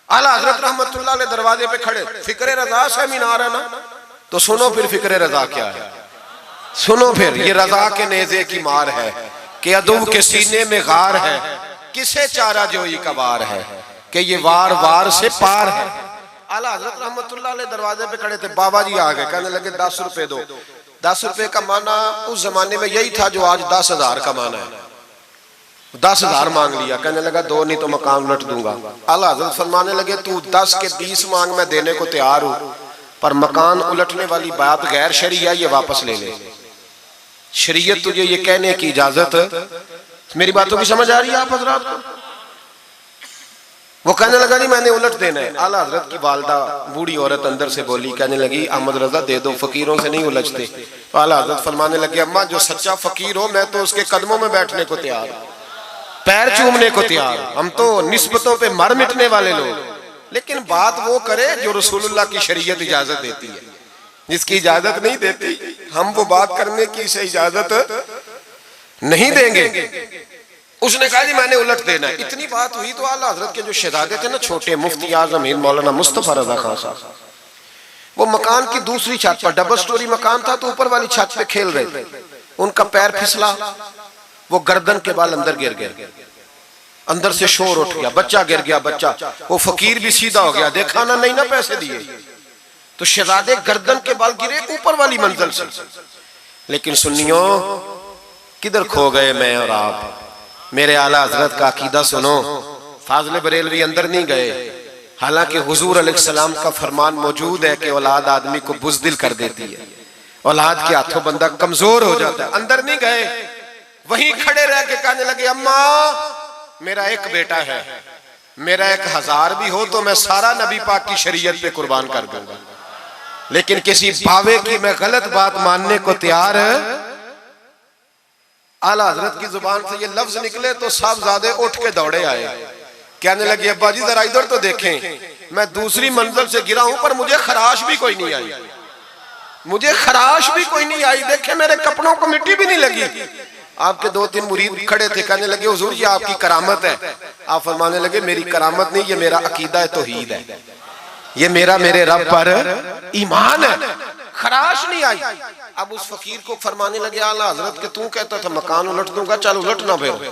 आला हजरत रहमतुल्लाह अलैह दरवाजे पे खड़े, फिक्रे रजा से मीनार है ना, तो सुनो फिर फिक्रे रजा क्या है, सुनो फिर। ये रजा के नेज़े की मार है कि अदुब के सीने में गार है, किसे चारा जोई का वार है कि ये वार वार से पार है। आला हजरत रहमतुल्लाह अलैह दरवाजे पे खड़े थे, बाबा जी आ गए, कहने लगे 10 रुपए दो। 10 रुपए का माना उस जमाने में यही था जो आज 10,000 का माना है। 10,000 मांग लिया, कहने लगा दो नहीं तो मकान उलट दूंगा। आला हज़रत फरमाने लगे तू 10 के 20 मांग, मैं देने को तैयार हूँ, पर मकान उलटने वाली बात गैर शरीया, ये वापस ले ले। शरीयत तुझे ये कहने की इजाजत। मेरी बातों की समझ आ रही है आप हजरात को? वो कहने लगा जी मैंने उलट देना है। आला हजरत की वालदा बूढ़ी औरत अंदर से बोली, कहने लगी अहमद रजा दे दो, फकीरों से नहीं उलझते। तो आला हजरत फरमाने लगे अम्मा जो सच्चा फकीर हो मैं तो उसके कदमों में बैठने को तैयार हूं, पैर चूमने को तैयार। हम तो निस्बतों पे मर मिटने वाले लोग, लेकिन बात वो करे जो रसूलुल्लाह की शरीयत इजाजत देती है। जिसकी इजाजत नहीं देती हम वो बात करने की से इजाजत नहीं देंगे। उसने कहा जी मैंने उलट देना है। इतनी बात हुई तो आला हजरत के जो शहजादे थे ना, छोटे मुफ्ती आजम मौलाना मुस्तफा रजा खान साहब, वो मकान की दूसरी छत पर, डबल स्टोरी मकान था, तो ऊपर वाली छत पे खेल रहे थे। उनका पैर फिसला, वो गर्दन के बाल अंदर गिर गए, अंदर से शोर उठ गया, बच्चा गिर गया। बच्चा वो फकीर भी सीधा हो गया, देखा ना नहीं ना पैसे दिए, तो शहजादे गर्दन के बाल गिरे ऊपर वाली मंजिल से। लेकिन सुन्नियों किधर खो गए मैं और आप? मेरे आला हजरत का अकीदा सुनो। फाजिल बरेलवी अंदर नहीं गए, हालांकि हुजूर अलैहिस्सलाम का फरमान मौजूद है कि औलाद आदमी को बुज़दिल कर देती है, औलाद के हाथों बंदा कमजोर हो जाता है। अंदर नहीं गए, वहीं खड़े रह के कहने लगे अम्मा मेरा एक बेटा है, मेरा 1000 भी हो तो मैं सारा नबी पाक की शरीयत पे कुर्बान कर दूंगा, लेकिन किसी भावे की मैं गलत बात मानने को तैयार है। आला हजरत की जुबान से ये लफ्ज निकले तो साहबजादे उठ के दौड़े आए, कहने लगे अब्बा जी जरा इधर तो देखें, मैं दूसरी मंजिल से गिरा हूं पर मुझे खराश भी कोई नहीं आई, मुझे खराश भी कोई नहीं आई, देखे मेरे कपड़ों को मिट्टी भी नहीं लगी। आपके 2-3 मुरीद खड़े थे, कहने लगे हुजूर ये आपकी करामत है। आप फरमाने लगे मेरी करामत नहीं, ये मेरा अकीदा है, तौहीद है, ये मेरे रब पर ईमान है, खराश नहीं आई। अब उस फकीर को फरमाने लगे आला हजरत के तू कहता था मकान उलट दूंगा, चल उलट ना, फिर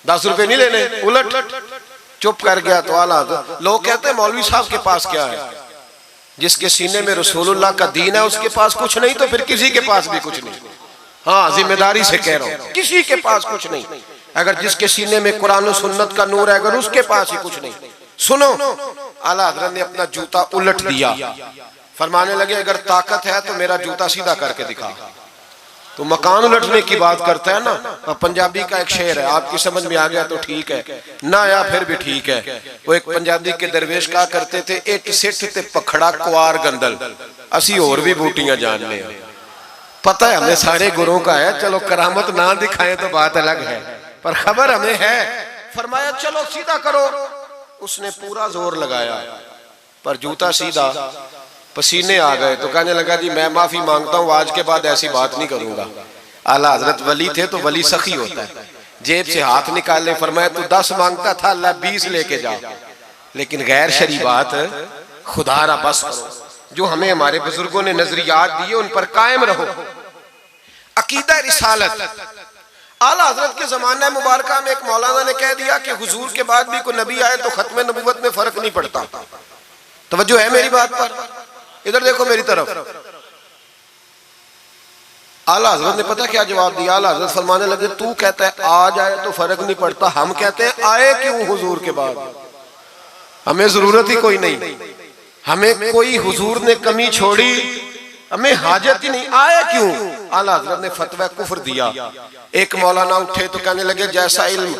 10 रुपए नहीं लेने, उलट। चुप कर गया तो आला हजरत, लोग कहते हैं मौलवी साहब के पास क्या है? जिसके सीने में रसूलुल्लाह का दीन है उसके पास कुछ नहीं, तो फिर किसी के पास भी कुछ नहीं। हाँ जिम्मेदारी से कह रहा हूं, किसी के पास कुछ नहीं। अगर जिसके सीने में कुरान और सुन्नत का नूर है, अगर उसके पास ही कुछ नहीं। सुनो, आला हजरत ने अपना जूता उलट दिया, फरमाने लगे अगर ताकत है तो मेरा जूता सीधा करके दिखा। तो मकान उलटने की बात करता है ना, पंजाबी का एक शेर है, आपकी समझ में आ गया तो ठीक है, ना आया फिर भी ठीक है। वो एक पंजाबी के दरवेश कहा करते थे, इट सिट ते पखड़ा कुआर गंदल, असी और भी बूटियां जानने हैं। पता है हमें सारे गुरुओं का है, चलो करामत ना दिखाएं तो बात अलग है, पर खबर हमें है। फरमाया चलो सीधा करो, उसने पूरा जोर लगाया पर जूता सीधा, पसीने आ गए तो कहने लगा जी मैं माफी मांगता हूं, आज के बाद ऐसी बात नहीं करूंगा। आला हजरत वली थे तो वली सखी होता है, जेब से हाथ निकालने फरमाया तू 10 मांगता था, अल्लाह 20 लेके जा, लेकिन गैर शरी बात खुदारा बस करो। जो हमें हमारे बुजुर्गों ने नजरियात दिए उन पर कायम रहो। अकीदा रिसालत, आला हजरत के जमाना मुबारका में एक मौलाना ने कह दिया कि हुजूर के बाद भी कोई नबी आए तो खत्म नबूवत में फर्क नहीं पड़ता। तवज्जो है मेरी बात पर? इधर देखो मेरी तरफ। आला हजरत ने पता क्या जवाब दिया? आला हजरत फरमाने लगे तू कहता है आ जाए तो फर्क नहीं पड़ता, हम कहते हैं आए क्यों हुजूर के बाद? हमें जरूरत ही कोई नहीं, हमें कोई हुजूर ने कमी छोड़ी, हमें हाजत ही नहीं, आए क्यों? आला हजरत ने फतवा कुफ्र दिया। एक मौलाना उठे तो कहने लगे जैसा इल्म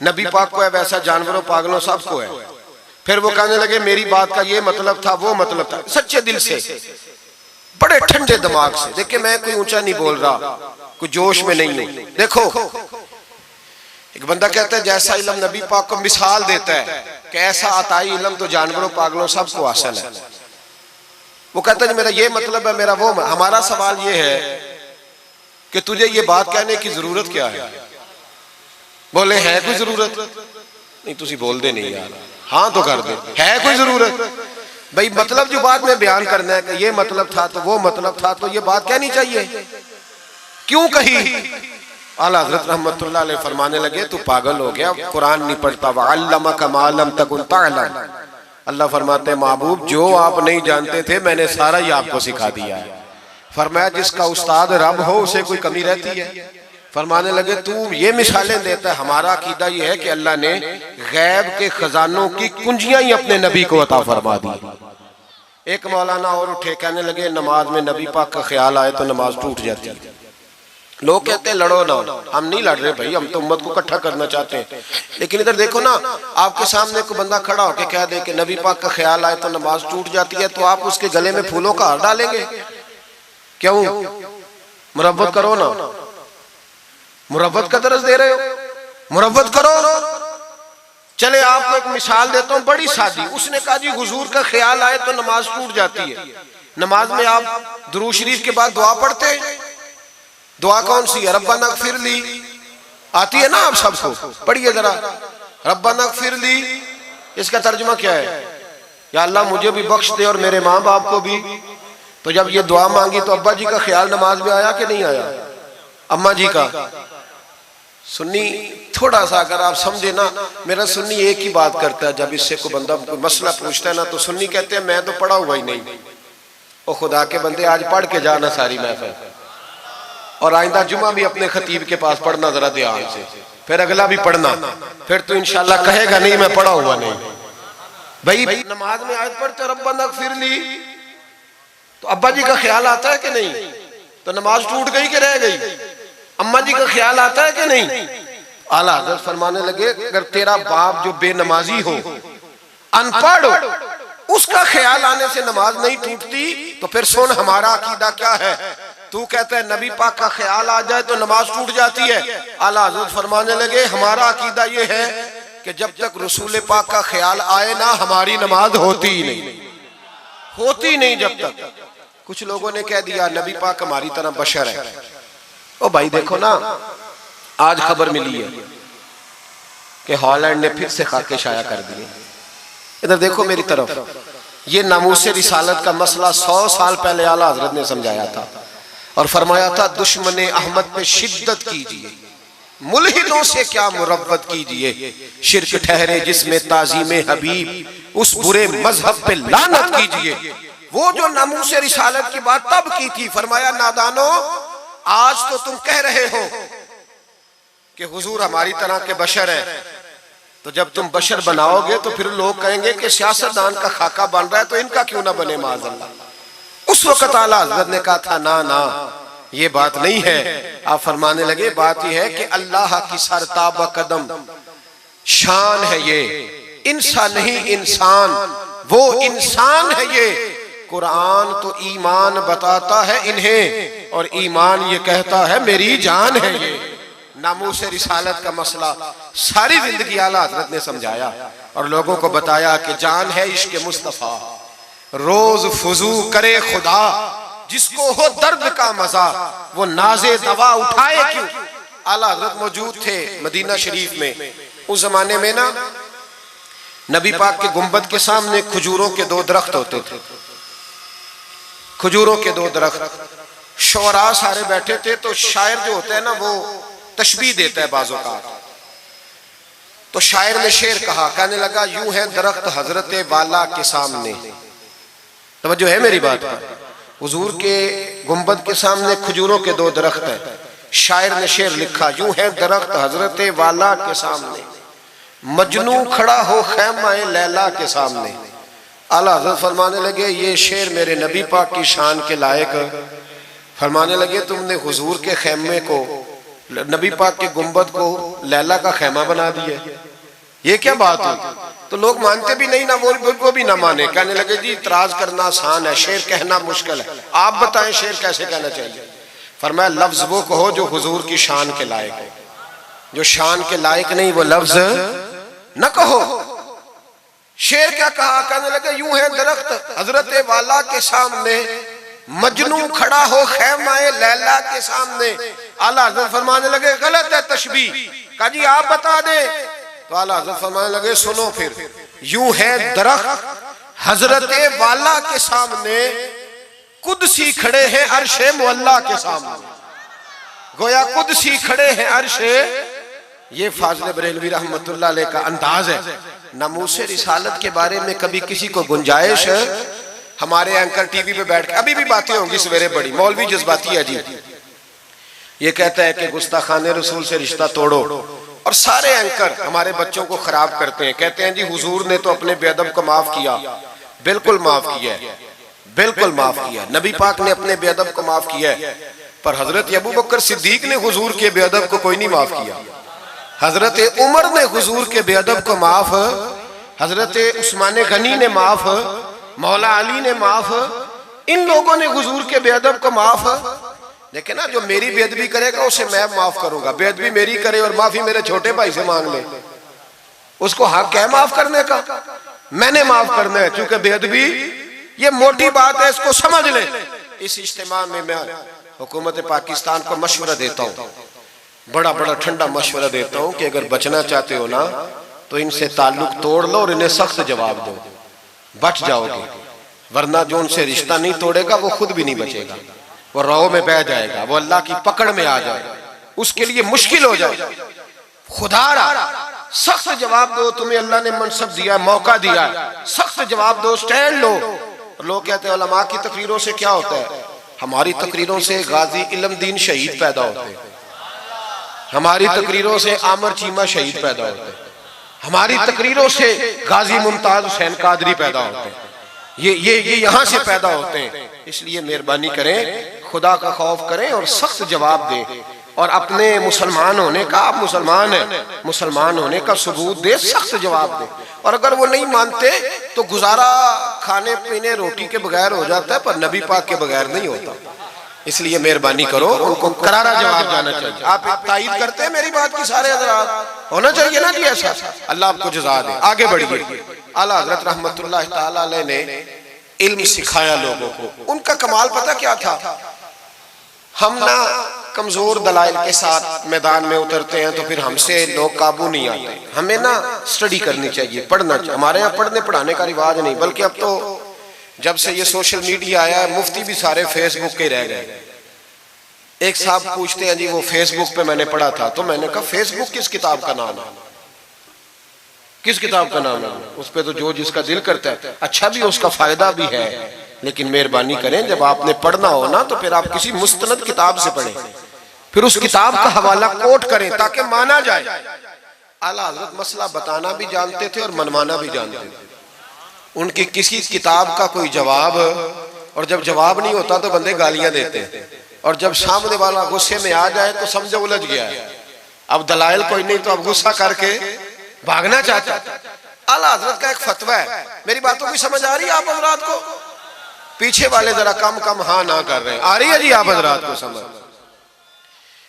नबी पाक को है वैसा जानवरों पागलों सबको है। फिर वो कहने लगे मेरी बात का ये मतलब था, वो मतलब था, सच्चे दिल से, बड़े ठंडे दिमाग से। देखिए मैं कोई ऊंचा नहीं बोल रहा, कोई जोश में नहीं हूं। देखो एक बंदा कहता है जैसा इल्म नबी पाक को मिसाल देता है कि ऐसा अताई इल्म तो जानवरों पागलों सबको हासिल है। वो कहता है मेरा ये मतलब है, मेरा वो। हमारा सवाल ये है कि तुझे ये बात कहने की जरूरत क्या है? बोले है कोई जरूरत? नहीं तुसी बोल दे नहीं यार, हाँ तो कर दे, है कोई जरूरत? भाई मतलब जो बात में बयान करना है कि ये मतलब था तो वो मतलब था, तो ये बात कहनी चाहिए, क्यों कही? आला हजरत रहमतुल्लाह अलैह फरमाने लगे तू पागल हो गया, कुरान नहीं पढ़ता। वअल्लमका मा लम तकुन तअलम, अल्लाह फरमाते हैं महबूब जो आप नहीं जानते थे मैंने सारा ही आपको सिखा दिया है। फरमाया जिसका उस्ताद रब हो उसे कोई कमी रहती है? फरमाने लगे तू ये मिसालें देता है, हमारा अकीदा ये है कि अल्लाह ने गैब के खजानों की कुंजियां ही अपने नबी को अता फरमा दी। एक मौलाना और उठे, कहने लगे नमाज में नबी पाक का ख्याल आए तो नमाज टूट जाती है। लोग कहते हैं लड़ो ना, हम नहीं लड़ रहे भाई, हम तो उम्मत को इकट्ठा करना चाहते हैं। लेकिन इधर देखो ना, आपके सामने कोई बंदा खड़ा होकर कह दे कि नबी पाक का ख्याल आए तो नमाज टूट जाती है, तो आप उसके गले में फूलों का हार डालेंगे? क्यों? मुरब्बत करो ना, मुरब्बत का दर्ज दे रहे हो, मुरब्बत करो। चले आपको एक मिसाल देता हूं बड़ी सादी। उसने कहा जी हुजूर का ख्याल आए तो नमाज टूट जाती है। नमाज में आप दुरूद शरीफ के बाद दुआ पढ़ते, दुआ कौन सी है? रब्बना इग़फिरली, आती है ना आप सबको, पढ़िए जरा, रब्बना इग़फिरली। इसका तर्जुमा क्या है? या अल्लाह मुझे भी बख्श दे और मेरे माँ बाप को भी। तो जब ये दुआ मांगी तो अब्बा जी का ख्याल नमाज में आया कि नहीं आया? अम्मा जी का? सुन्नी थोड़ा सा अगर आप समझे ना, मेरा सुन्नी एक ही बात करता है, जब इससे कोई बंदा कोई मसला पूछता है ना तो सुन्नी कहते हैं मैं तो पढ़ा हुआ ही नहीं। ओ खुदा के बंदे आज पढ़ के जाना सारी महफिल, और आइंदा जुमा भी अपने खतीब के पास पढ़ना जरा ध्यान से, फिर अगला भी पढ़ना, फिर तो इंशाल्लाह कहेगा नहीं मैं पढ़ा हुआ नहीं। भाई नमाज में आयत पढ़ते रब्बना इग़फिरली, तो अब्बा जी का ख्याल आता है कि नहीं? तो नमाज टूट गई कि रह गई? अम्मा जी का ख्याल आता है कि नहीं? आला हज़रत फरमाने लगे अगर तेरा बाप जो बेनमाजी हो, अनपढ़ हो, उसका ख्याल आने से नमाज नहीं टूटती, तो फिर सुन हमारा अकीदा क्या है। तू कहता है नबी पाक का ख्याल आ जाए तो नमाज टूट जाती है। आला हज़रत फरमाने लगे हमारा अकीदा ये है कि जब तक रसूल पाक का ख्याल आए ना, हमारी नमाज होती ही नहीं, होती नहीं जब तक। कुछ लोगों ने कह दिया नबी पाक हमारी तरह बशर है। ओ भाई देखो ना, आज खबर मिली है कि हॉलैंड ने फिर से खाके शाया कर दिए। इधर देखो मेरी तरफ, ये नामूस रिसालत का मसला 100 साल पहले आला हजरत ने समझाया था और फरमाया था दुश्मन अहमद पे शिद्दत कीजिए, मुल्हिदों से क्या मुरव्वत कीजिए, शिर्क ठहरे जिसमें ताजीम हबीब, उस बुरे मजहब पे लानत कीजिए। वो जो नामूस रिसालत की बात तब की थी, फरमाया नादानो आज तो तुम कह रहे हो कि हुजूर हमारी तरह के बशर है, तो जब तुम बशर बनाओगे तो फिर लोग कहेंगे कि सियासतदान का खाका बन रहा है तो इनका क्यों ना बने माज़अल्लाह। उस वक्त आला हज़रत ने कहा था ना ना ये बात नहीं है। आप फरमाने लगे बात यह है कि अल्लाह की सरताब कदम शान है ये, इंसान नहीं इंसान, वो इंसान है ये। कुरान तो ईमान बताता है इन्हें और ईमान ये कहता है मेरी जान है ये। नामूस रिसालत का मसला सारी जिंदगी आला हज़रत ने समझाया और लोगों को बताया कि जान है इश्क मुस्तफा, रोज फुजू करे खुदा, जिसको हो दर्द का मजा वो नाजे दवा उठाए क्यों। आला हज़रत मौजूद थे मदीना शरीफ में। उस जमाने में ना नबी पाक के गुंबद के सामने खजूरों के 2 दरख्त होते थे, खजूरों के 2 दरख्त। शुअरा सारे बैठे थे, तो शायर जो होता है ना वो तशबीह देता है बाजों का। तो शायर ने शेर कहा, कहने लगा यूं है दरख्त हजरत वाला के सामने। तवज्जो है मेरी बात पर? हुजूर के गुंबद के सामने खजूरों के 2 दरख्त है। शायर ने शेर लिखा यूं है दरख्त हजरत वाला के सामने, मजनू खड़ा हो खैमाए लैला के सामने। आला हज़रत फरमाने लगे ये शेर मेरे नबी पाक की शान के लायक। फरमाने लगे तुमने हुजूर के खैमे को, नबी पाक के गुंबद को लैला का खैमा बना दिया, ये क्या बात है? तो लोग मानते भी नहीं ना, वो भी ना माने। कहने लगे जी इतराज करना आसान है, शेर कहना मुश्किल है, आप बताएं शेर कैसे कहना चाहिए। फरमाया लफ्ज वो कहो जो हुजूर की शान के लायक है, जो शान के लायक नहीं वो लफ्ज न कहो। शेर क्या कहा? कहने लगे यूं है दरख्त हजरत वाला के सामने, मजनू खड़ा हो खैमाए लैला के सामने। आला हज़रत फरमाने लगे गलत है तशबीह। कहा जी आप बता दे। तो आला हज़रत फरमाने लगे सुनो फिर, यूं है दरख्त हजरत वाला के सामने, कुदसी खड़े हैं अर्शे मुअल्ला के सामने। गोया कुदसी खड़े हैं अर्शे। ये फाज़िल बरेलवी रहमतुल्लाह अलैह का अंदाज है। नामूस रिसालत के बारे में कभी किसी को गुंजाइश, हमारे एंकर टीवी पे बैठ के अभी भी बातें होंगी सवेरे बड़ी, मौलवी जज्बाती है जी, ये कहता है कि गुस्ताखाने रसूल से रिश्ता तोड़ो, और सारे एंकर हमारे बच्चों को खराब करते हैं। कहते हैं जी हुजूर ने तो अपने बेअदब को माफ किया। बिल्कुल माफ किया है, बिल्कुल माफ किया। नबी पाक ने अपने बेअदब को माफ किया है, पर हजरत अबू बकर सिद्दीक ने हुजूर के बेअदब को कोई नहीं माफ किया। हजरत उमर ने हुजूर के बेअदब को माफ, हजरत उस्मान गनी ने माफ, मौला अली ने माफ, इन लोगों ने हुजूर के बेअदब को माफ। लेकिन ना जो मेरी बेअदबी करेगा उसे मैं माफ करूंगा। बेअदबी मेरी करे और माफी मेरे छोटे भाई से मांग ले, उसको हक है माफ करने का, मैंने माफ करना है। क्योंकि बेअदबी ये मोटी बात है, इसको समझ ले। इस इज्तिमा में मैं हुकूमत पाकिस्तान को मशवरा देता हूँ, बड़ा बड़ा ठंडा मशवरा देता हूँ कि अगर बचना चाहते हो ना तो इनसे ताल्लुक तोड़ लो और इन्हें सख्त जवाब दो, बच जाओगे। वरना जो उनसे रिश्ता नहीं तोड़ेगा वो खुद भी नहीं बचेगा, वो राव में बह जाएगा, वो अल्लाह की पकड़ में आ जाए, उसके लिए मुश्किल हो जाए। खुदारा सख्त जवाब दो, तुम्हें अल्लाह ने मनसब दिया, मौका दिया, सख्त जवाब दो, स्टैंड लो। लोग कहते हैं उलमा की तकरीरों से क्या होता है, हमारी तकरीरों से गाजी इल्म दीन शहीद पैदा होते हैं, हमारी तकरीरों से आमर चीमा शहीद पैदा होते हैं, हमारी तकरीरों से गाजी मुमताज हुसैन कादरी पैदा होते हैं। ये यहाँ से पैदा होते हैं। इसलिए मेहरबानी करें, खुदा का खौफ करें और सख्त जवाब दें और अपने मुसलमान होने का, आप मुसलमान हैं, मुसलमान होने का सबूत दे, सख्त जवाब दे। और अगर वो नहीं मानते तो गुजारा खाने पीने रोटी के बगैर हो जाता है, पर नबी पाक के बगैर नहीं होता। इसलिए मेहरबानी करो, उनको करारा जवाब जाना चाहिए। आप तायीद करते हैं मेरी बात की? सारे हज़रात होना चाहिए ना जी ऐसा। अल्लाह आपको जज़ा दे। आगे बढ़िए। आला हज़रत रहमतुल्लाह तआला अलैह ने इल्म सिखाया लोगों को। उनका कमाल पता क्या था? हम ना कमजोर दलाइल के साथ मैदान में उतरते हैं तो फिर हमसे लोग काबू नहीं आते। हमें ना स्टडी करनी चाहिए, पढ़ना चाहिए। हमारे यहाँ पढ़ने पढ़ाने का रिवाज नहीं, बल्कि अब तो जब से ये सोशल मीडिया आया है, मुफ्ती भी सारे फेसबुक के रह गए। एक साहब पूछते हैं जी वो फेसबुक पे मैंने पढ़ा था, तो मैंने कहा फेसबुक किस किताब का नाम है? किस किताब का नाम है? उस पे तो जो जिसका दिल करता है, अच्छा भी उसका फायदा भी है, लेकिन मेहरबानी करें जब आपने पढ़ना हो ना तो फिर आप किसी मुस्तनद किताब से पढ़ें, फिर उस किताब का हवाला कोट करें ताकि माना जाए। आला हज़रत मसला बताना भी जानते थे और मनवाना भी जानते थे। उनकी किसी किताब का कोई जवाब, और जब जवाब नहीं होता तो बंदे गालियां देते हैं, और जब सामने वाला गुस्से में आ जाए तो समझो उलझ गया है। अब दलाइल कोई नहीं तो अब गुस्सा करके भागना चाहता। आला हज़रत का एक फतवा है, मेरी बातों की समझ आ रही है आप हज़रात को? पीछे वाले जरा कम कम हाँ ना कर रहे हैं, आ रही है जी आप हज़रात को समझ?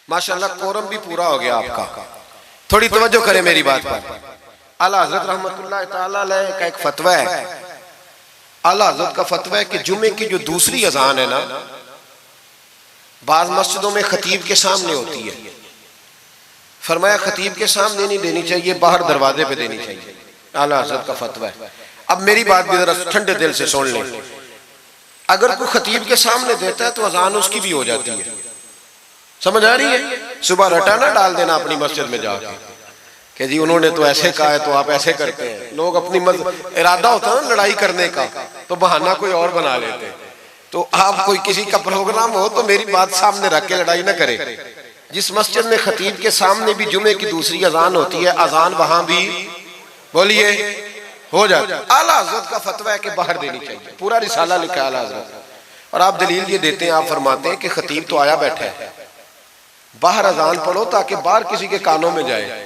माशाल्लाह कोरम भी पूरा हो गया आपका, थोड़ी तवज्जो करें मेरी बात पर। आला हज़रत रहमतुल्लाह तआला अलैह का एक फतवा है। आला हज़रत का फतवा है कि जुमे की जो दूसरी अजान है ना, बाज़ मस्जिदों में खतीब के सामने होती है। फरमाया खतीब के सामने नहीं देनी चाहिए, बाहर दरवाजे पे देनी चाहिए। आला हज़रत का फतवा है। अब मेरी बात भी जरा ठंडे दिल से सुन लें। अगर कोई खतीब के सामने देता है तो अजान उसकी भी हो जाती है। समझ आ रही है? सुबह रटा ना डाल देना अपनी मस्जिद में जाके कि जी उन्होंने तो ऐसे कहा है तो आप ऐसे करते हैं। लोग अपनी इरादा होता है ना लड़ाई करने का, तो बहाना कोई और बना लेते हैं। तो आप कोई किसी का प्रोग्राम हो तो मेरी बात सामने रख के लड़ाई ना करे। जिस मस्जिद में खतीब के सामने भी जुमे की दूसरी अजान होती है, अजान वहां भी बोलिए हो जाता है। आला हज़रत का फतवा है कि बाहर देनी चाहिए। पूरा रिसाला लिखा है आला हज़रत, और आप दलील ये देते हैं, आप फरमाते हैं कि खतीब तो आया बैठा है, बाहर अजान पढ़ो ताकि बाहर किसी के कानों में जाए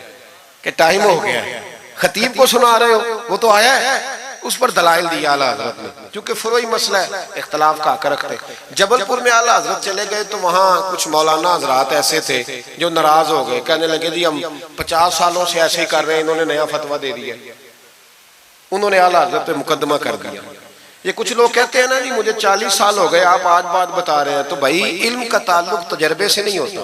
कि टाइम हो गया है। खतीब को सुना रहे हो, वो तो आया है। उस पर दलाइल दिया आला हज़रत ने, क्योंकि फुरोई मसला है, इख्तलाफ का हक रखते। जबलपुर में आला हज़रत चले गए तो वहाँ कुछ मौलाना हज़रात ऐसे थे जो नाराज हो गए, कहने लगे जी हम 50 सालों से ऐसे ही कर रहे हैं, इन्होंने नया फतवा दे दिया। उन्होंने आला हज़रत पे मुकदमा कर दिया। ये कुछ लोग कहते हैं ना जी मुझे 40 साल हो गए, आप आज बात बता रहे हैं। तो भाई इल्म का ताल्लुक तजर्बे से नहीं होता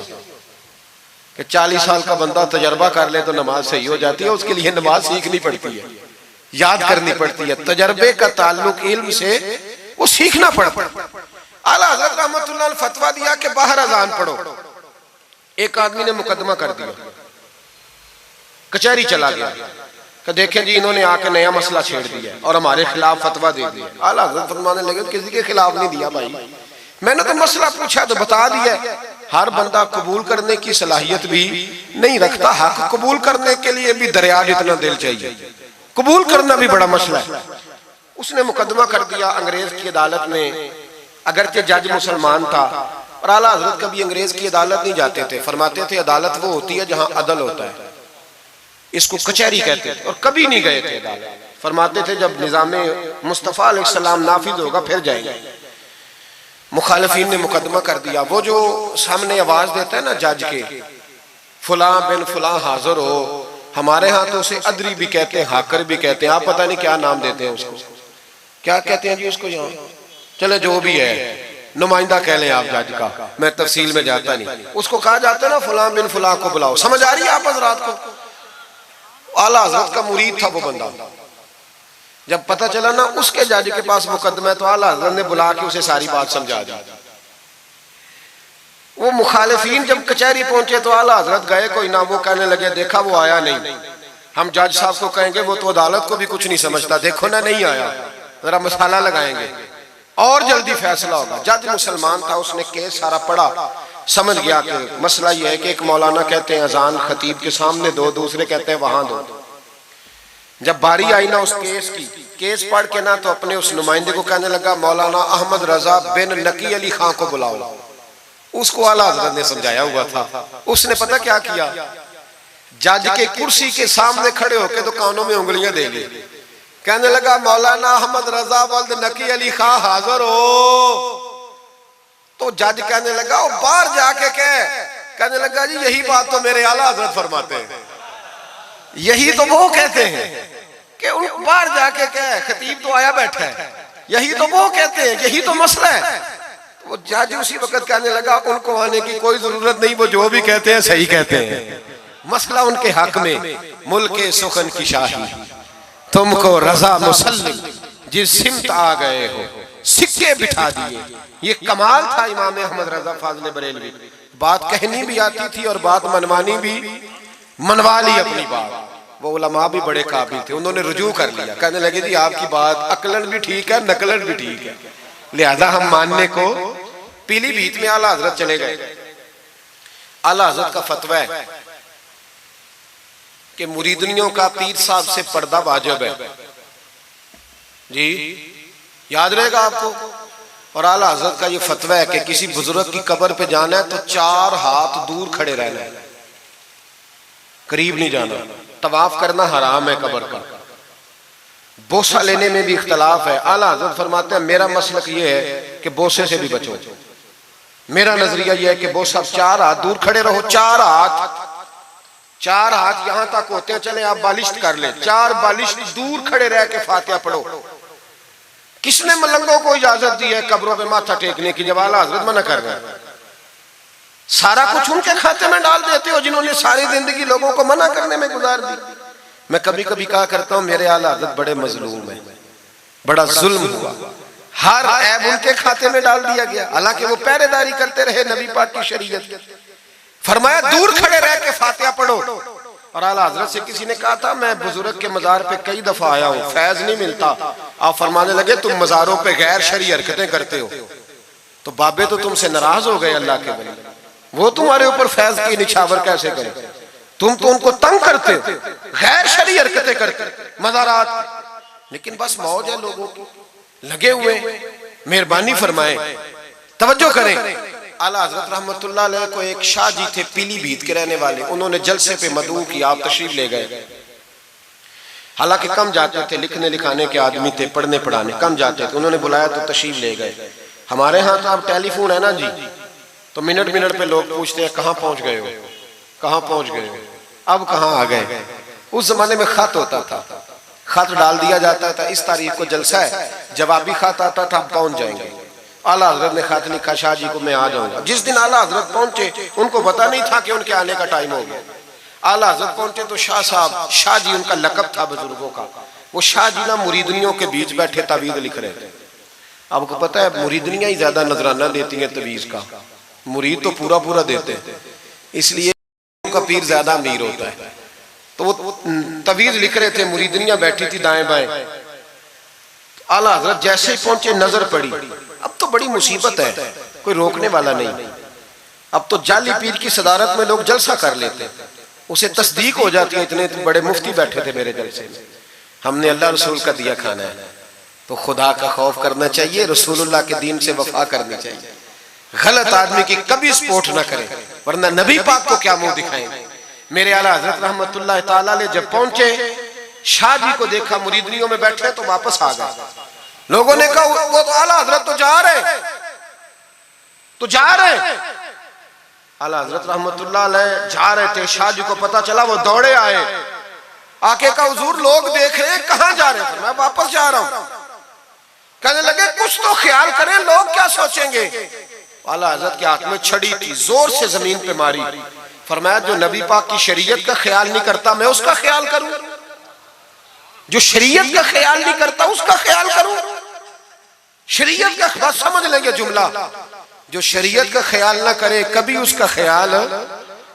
कि 40 साल का बंदा तजर्बा कर ले तो नमाज सही हो जाती है। उसके लिए नमाज सीखनी पड़ती है, याद करनी पड़ती है। तजर्बे का ताल्लुक इल्म से, वो सीखना पड़ता है। आला हज़रत रहमतुल्लाह ने फतवा दिया कि बाहर अजान पढ़ो। एक आदमी ने मुकदमा कर दिया, कचहरी चला गया कि देखें जी इन्होंने आके नया मसला छेड़ दिया और हमारे खिलाफ फतवा दे दिया। आला हज़रत फरमाने लगे किसी के खिलाफ नहीं दिया भाई, मैंने तो मसला पूछा तो बता दिया। हर बंदा कबूल करने की सलाहियत भी नहीं रखता। हक कबूल करने के लिए भी दरिया जितना दिल चाहिए, कबूल करना भी बड़ा मसला है। उसने मुकदमा कर दिया अंग्रेज की अदालत में, अगरचे जज मुसलमान था। और आला हज़रत कभी अंग्रेज की अदालत नहीं जाते थे, फरमाते थे अदालत वो होती है जहां अदल होता है, इसको कचहरी कहते थे। और कभी नहीं गए थे अदालत। फरमाते थे जब निज़ाम मुस्तफ़ा अलैहिस्सलाम नाफिज होगा फिर जाएंगे। मुखालिफिन ने मुकदमा कर दिया। वो जो सामने आवाज देता है ना जज के, फुला बिन फुला हाजिर हो, हमारे यहाँ तो उसे अदरी भी कहते हैं, हाकर भी कहते हैं, आप पता नहीं क्या नाम देते हैं उसको, क्या कहते हैं जी उसको यहाँ, चले जो भी है, नुमाइंदा कह लें आप जज का, मैं तफसील में जाता नहीं। उसको कहा जाता है ना फुला बिन फुला को बुलाओ। समझ आ रही है आप हज़रात को? आला हज़रत का मुरीद था वो बंदा। जब पता चला ना उसके जज के पास मुकदमा है तो आला हज़रत ने बुला के उसे सारी बात समझा दी। वो मुखालिफिन जब कचहरी पहुंचे तो आला हज़रत गए कोई ना, वो कहने लगे देखा वो आया नहीं, हम जज साहब को कहेंगे वो तो अदालत को भी कुछ नहीं समझता, देखो ना नहीं आया, जरा मसाला लगाएंगे। और जल्दी फैसला होगा। जज मुसलमान था, उसने केस सारा पढ़ा, समझ गया कि मसला यह है कि एक मौलाना कहते हैं अजान खतीब के सामने दो, दूसरे कहते हैं वहां दो। जब बारी आई ना उस केस की, केस पढ़ के ना तो अपने उस नुमाइंदे को कहने लगा मौलाना अहमद रजा बिन नकी अली खां को बुलाओ। उसको आला हजरत ने समझाया हुआ था, उसने पता क्या किया, जज के कुर्सी के सामने खड़े होके तो कानों में उंगलियां दे ली, कहने लगा मौलाना अहमद रजा वल्द नकी अली खां हाजिर हो। तो जज कहने लगा वो बाहर जाके कहने लगा जी यही बात तो मेरे आला हजरत फरमाते हैं, यही तो वो कहते हैं कि उन बाहर जाके कह, खतीब तो आया बैठा है, यही तो वो कहते हैं, यही तो मसला है। तो वो जज उसी वक्त कहने लगा उनको आने की कोई जरूरत नहीं, वो जो भी कहते हैं सही कहते हैं, मसला उनके हक में। मुल्के सुखन की शाही तुमको रजा मुसल्लिम जिस सिमत आ गए हो सिक्के बिठा दिए। ये कमाल था इमाम अहमद रजा फाज़िल बरेलवी। बात कहनी भी आती थी और बात मनवानी भी, मनवा ली अपनी बात। वो उलमा भी बड़े काबिल थे, उन्होंने रुजू कर लिया, कहने लगे जी आपकी बात अकलन भी ठीक है, नकलन भी ठीक है, लिहाजा हम मानने को। पीलीभीत में आला हजरत चले गए। आला हजरत का फतवा है कि मुरीदनियों का पीर साहब से पर्दा वाजिब है जी, याद रहेगा आपको। और आला हजरत का ये फतवा है कि किसी बुजुर्ग की कब्र पे जाना है तो 4 हाथ दूर खड़े रहना है, करीब नहीं जाना। तवाफ करना हराम है कब्र का। बोसा लेने में भी इख्तलाफ है। आला हजरत फरमाते हैं मेरा मसलक ये है कि बोसे से भी बचो। मेरा नजरिया यह है कि बोसा 4 हाथ दूर खड़े रहो। 4 हाथ यहां तक होते हैं, चले आप बालिश कर ले, 4 बालिश दूर खड़े रह के फातिहा पढ़ो। किसने मलंगों को इजाजत दी है कब्रों पे माथा टेकने की, जब आला हजरत मना कर रहे हैं? सारा कुछ उनके खाते में डाल देते हो जिन्होंने सारी जिंदगी लोगों को मना करने में गुजार दी। मैं कभी कभी कहा करता हूं मेरे आला हजरत बड़े मजलूम है, बड़ा जुल्म हुआ, हर ऐब उनके खाते में डाल दिया गया, हालांकि वो पहरेदारी करते रहे नबी पाक की शरीयत। फरमाया दूर खड़े रह के फातिहा पढ़ो। और आला हजरत से किसी ने कहा था मैं बुजुर्ग के मजार पे कई दफा आया हूं, फैज नहीं मिलता। आप फरमाने लगे तुम मजारों पे गैर शरई हरकतें करते हो। तो बाबे तो तुमसे नाराज हो गए अल्लाह के वली, वो तुम्हारे ऊपर फैज की निछावर कैसे करें? तुम तो उनको तंग करते हो, गैर शरई हरकतें करते मजारात। लेकिन बस मौज है लोगों की, लगे हुए। मेहरबानी फरमाएं, तवज्जो करें। आला हजरत रहमतुल्लाह अलैह को एक शाह जी थे पीलीभीत के रहने वाले, उन्होंने जलसे पे मदऊ किया, आप तशरीफ ले गए। हालांकि कम जाते थे, लिखने लिखाने के आदमी थे, पढ़ने पढ़ाने कम जाते थे, उन्होंने बुलाया तो तशरीफ ले गए। हमारे यहाँ तो अब टेलीफोन है ना जी, तो मिनट मिनट पे लोग पूछते हैं कहाँ पहुंच गए हो, कहाँ पहुंच गए हो, अब कहाँ आ गए। उस जमाने में खत होता था, खत डाल दिया जाता था, इस तारीख को जलसा है, जवाबी खत आता था, पहुंच जाएंगे। आला हजरत ने खत लिखा शाह जी को मैं आ जाऊंगा। जिस दिन आला हजरत पहुंचे उनको पता नहीं था कि उनके आने का टाइम हो गया। आला हजरत पहुंचे तो शाह साहब, शाह जी उनका लकब था बुजुर्गों का, वो शाह जी ना मुरीदनियों के बीच बैठे तावीज़ लिख रहे थे। आपको पता है मुरीदनियां ही ज्यादा नजराना देती हैं तवीज़ का, मुरीद तो पूरा पूरा देते हैं, इसलिए उनका पीर ज्यादा अमीर होता है। तो वो तवीज़ लिख रहे थे, मुरीदनियां बैठी थी दाएं बाएं। आला हजरत जैसे ही पहुंचे नजर पड़ी, अब तो बड़ी मुसीबत है, कोई रोकने वाला नहीं। अब तो जाली पीर की सदारत में लोग जलसा कर लेते, उसे तस्दीक हो जाती है। इतने बड़े मुफ्ती बैठे थे मेरे जलसे में, हमने अल्लाह रसूल का दिया खाना है, तो खुदा का खौफ करना चाहिए, रसूलुल्लाह के दीन से वफा करनी चाहिए। गलत आदमी की कभी सपोर्ट ना करें, वरना नबी पाक को क्या मुंह दिखाएंगे। मेरे आला हजरत रहमतुल्लाह ताला अलैह जब पहुंचे, शाह जी को देखा मुरीदनियों में बैठे तो वापस आ गए। लोगों ने कहा वो तो आला हजरत तो जा रहे। आला हजरत रहमतुल्लाह अलैह जा रहे थे, शाह जी को पता चला, वो दौड़े आए, आके कहा हुजूर लोग देख रहे हैं, कहां जा रहे थे? मैं वापस जा रहा हूं। कहने लगे कुछ तो ख्याल करें, लोग क्या सोचेंगे। आला हजरत के हाथ में छड़ी थी, जोर से जमीन पे मारी, फरमाया जो नबी पाक की शरीयत का ख्याल नहीं करता मैं उसका ख्याल करूं, जो शरीयत का ख्याल नहीं करता उसका ख्याल करूं। शरीयत का बस समझ लेंगे जुमला, जो शरीयत का ख्याल ना करे कभी उसका ख्याल,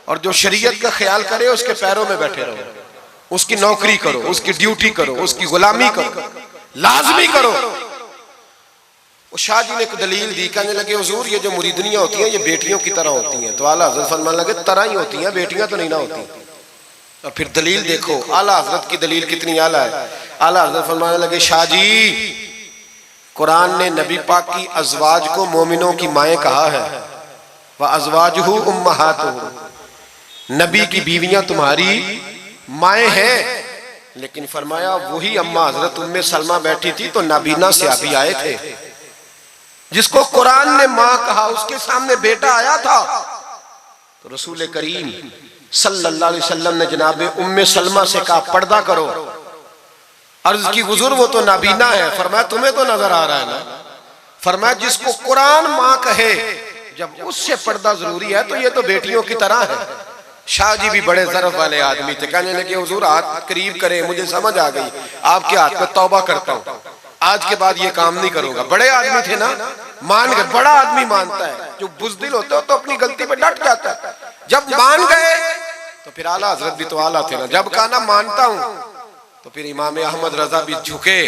और जो शरीयत का ख्याल करे उसके पैरों में बैठे रहो, उसकी नौकरी करो, उसकी ड्यूटी करो, उसकी गुलामी करो, लाजमी करो। वो शाह जी ने एक दलील दी, कहने लगे हुजूर ये जो मुरीदनियां होती हैं ये बेटियों की तरह होती हैं। तो आला हजरत फरमाने लगे तरह ही होती हैं, बेटियां तो नहीं ना होती। और फिर दलील देखो, आला हजरत की दलील कितनी आला है। आला हजरत फरमाने लगे शाह जी कुरान ने नबी पाक की अजवाज को मोमिनों की माएँ कहा है, व अजवाजुहु उम्महातुहु, नबी की बीवियां तुम्हारी माएँ हैं। लेकिन फरमाया वही अम्मा हजरत उम्मे सलमा बैठी थी तो नाबीना से अभी आए थे, जिसको कुरान ने मां कहा उसके सामने बेटा आया था। तो रसूल करीम सल्लल्लाहु अलैहि वसल्लम ने जनाबे उम्मे सलमा से कहा पर्दा करो। अर्ज की हुजूर वो तो नाबीना है। फरमाया तुम्हें तो नजर आ रहा है ना। फरमाया जिसको कुरान मां कहे जब उससे पर्दा जरूरी है तो ये तो बेटियों की तरह है। शाह जी भी बड़े ज़रफ़ वाले आदमी थे, कहने लगे हुजूर हाथ करीब करे, मुझे समझ आ गई, आपके हाथ पे तौबा करता हूँ, आज के बाद ये काम नहीं करूंगा। बड़े आदमी थे ना, मान गए। बड़ा आदमी मानता है, जो बुज़दिल होता है तो अपनी गलती पे डट जाता है। जब मान गए तो फिर आला हजरत भी तो आला थे ना, जब कहा ना मानता हूं तो फिर इमाम अहमद रजा भी झुके।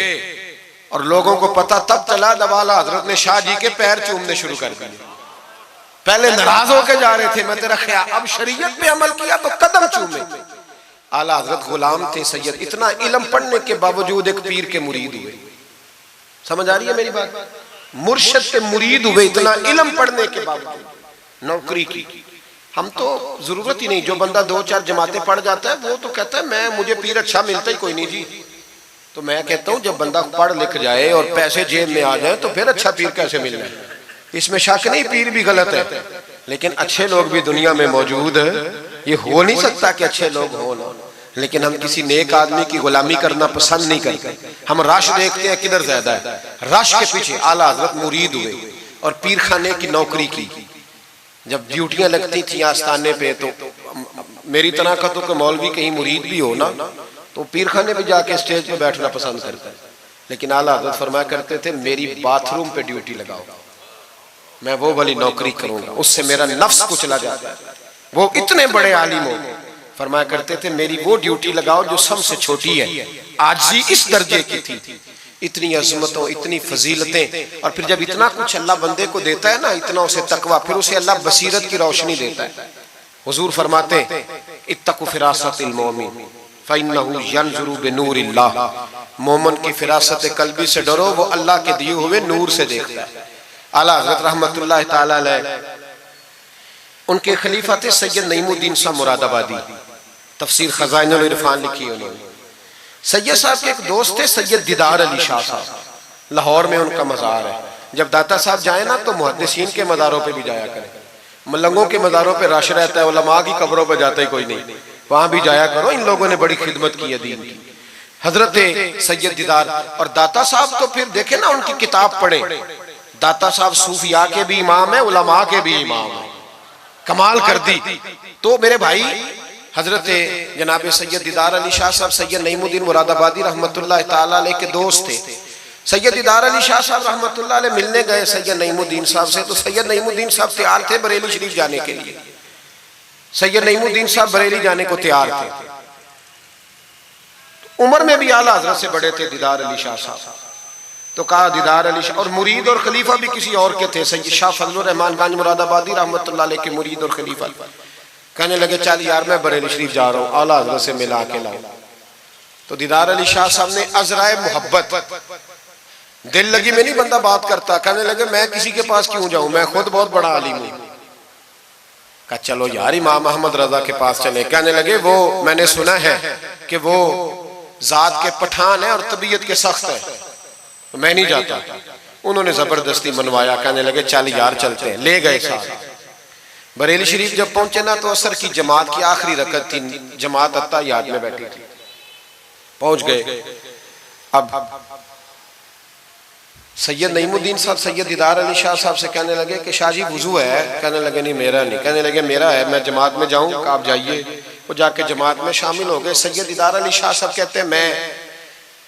और लोगों को पता तब चला जब आला हजरत ने शाह जी के पैर चूमने शुरू कर दिए। पहले नाराज होकर जा रहे थे, मैं तेरा ख्याल, अब शरीयत पे अमल किया तो कदम चूमे। आला हजरत गुलाम थे सैयद, इतना इल्म पढ़ने के बावजूद एक पीर के मुरीद हुए। समझ आ रही है मेरी बात? मुर्शिद के मुरीद हुए, इतना इल्म पढ़ने के बावजूद, नौकरी की। हम तो जरूरत ही नहीं, जो बंदा 2-4 जमातें पढ़ जाता है वो तो कहता है मैं मुझे पीर अच्छा मिलता ही कोई नहीं जी। तो मैं कहता हूँ जब बंदा पढ़ लिख जाए और पैसे जेब में आ जाए तो फिर अच्छा पीर कैसे मिलना है, इसमें शक नहीं। पीर भी गलत है, लेकिन अच्छे लोग भी दुनिया में मौजूद है। ये हो नहीं सकता कि अच्छे लोग हो ना, लेकिन हम किसी नेक आदमी की गुलामी करना पसंद नहीं करते। हम रश देखते हैं किधर ज्यादा है, रश के पीछे। आला हजरत मुरीद हुए और पीर खाने की नौकरी की। जब ड्यूटियां लगती थी आस्थाने पे तो मेरी तरह का तो मौलवी कहीं मुरीद भी हो ना तो पीर खाने पे जाके स्टेज पे बैठना पसंद करता है। लेकिन आला हजरत फरमाया करते थे मेरी बाथरूम पे ड्यूटी लगाओ, मैं वो वाली नौकरी करूंगा, उससे मेरा नफ्स कुचला जाता है। वो इतने बड़े आलिम हो, फरमाया करते थे मेरी वो ड्यूटी लगाओ जो सबसे छोटी है। आजी इस दर्जे की थी, इतनी अजमतों, इतनी फजीलतें। और फिर जब इतना कुछ अल्लाह बंदे को देता है ना, इतना उसे तकवा, फिर उसे अल्लाह बसीरत की रोशनी देता है। हुजूर फरमाते इत्तकु फिरासतिल मोमिन फइन्नहु यंजुरु बिनूरिल्लाह, मोमिन की फिरासत कल्बी से डरो, वो अल्लाह के दिए हुए नूर से देखता है। आला हज़रत रहमतुल्लाह ताला अलैह, उनके खलीफा थे सैयद नईमुद्दीन साहब मुरादाबादी, तफसीर खजाइनुल इरफान लिखी उन्होंने। सैयद साहब के एक दोस्त थे सैयद दीदार अली शाह साहब, लाहौर में उनका मज़ार है। जब दाता साहब जाए ना तो मुहद्दिसीन के मज़ारों पे भी जाया करें। मलंगों के मज़ारों पे रश रहता है, उलमा की कब्रों पे जाता ही कोई नहीं, वहां भी जाया करो। इन लोगों ने बड़ी खिदमत की है दीन की। हजरत सैयद दीदार और दाता साहब तो फिर देखे ना, उनकी किताब पढ़े। दाता साहब सूफिया के भी इमाम है, उलमा के भी इमाम है, कमाल कर दी। तो मेरे भाई हजरत जनाब सैयद दीदार अली शाह साहब सैयद नईमुद्दीन मुरादाबादी रहमतुल्लाह ताला अलैह के दोस्त थे। सैयद दीदार अली शाह साहब रहमतुल्लाह अलैह मिलने गए सैयद नईमुद्दीन साहब से, तो सैयद नईमुद्दीन साहब तैयार थे बरेली शरीफ जाने के लिए। सैयद नईमुद्दीन साहब बरेली जाने को तैयार थे। उम्र में भी आला हजरत से बड़े थे दीदार अली शाह साहब। तो कहा दीदार अली शाह, और मुरीद और खलीफा भी किसी और के थे, सैयद शाह फजलुर रहमान गंज मुरादाबादी रहमतुल्लाह अलैह के मुरीद और खलीफा। कहने लगे चल यार मैं बरेली शरीफ जा रहा हूँ, आला हजरत से मिला के लाओ। तो दीदार अली शाह साहब ने अजराए मोहब्बत, दिल लगी में नहीं बंदा बात करता, कहने लगे मैं किसी के पास क्यों जाऊं, मैं खुद बहुत बड़ा आलिम हूं। कहा चलो यार इमाम अहमद रजा के पास चले। कहने लगे वो मैंने सुना है कि वो जात के पठान है और तबीयत के सख्त है, तो मैं नहीं जाता। उन्होंने जबरदस्ती मनवाया, कहने लगे चल यार चलते हैं। ले गए साथ। बरेली शरीफ जब पहुंचे ना तो असर की जमात की आखिरी रकत थी, जमात अत्ताहियात में बैठी थी। पहुंच गए। अब सैयद नईमुद्दीन साहब सैयद दीदार अली शाह साहब से कहने लगे कि शाह जी वुजू है? कहने लगे नहीं मेरा नहीं। कहने लगे मेरा है, मैं जमात में जाऊं? आप जाइए। वो जाके जमात में शामिल हो गए। सैयद दीदार अली शाह साहब कहते हैं मैं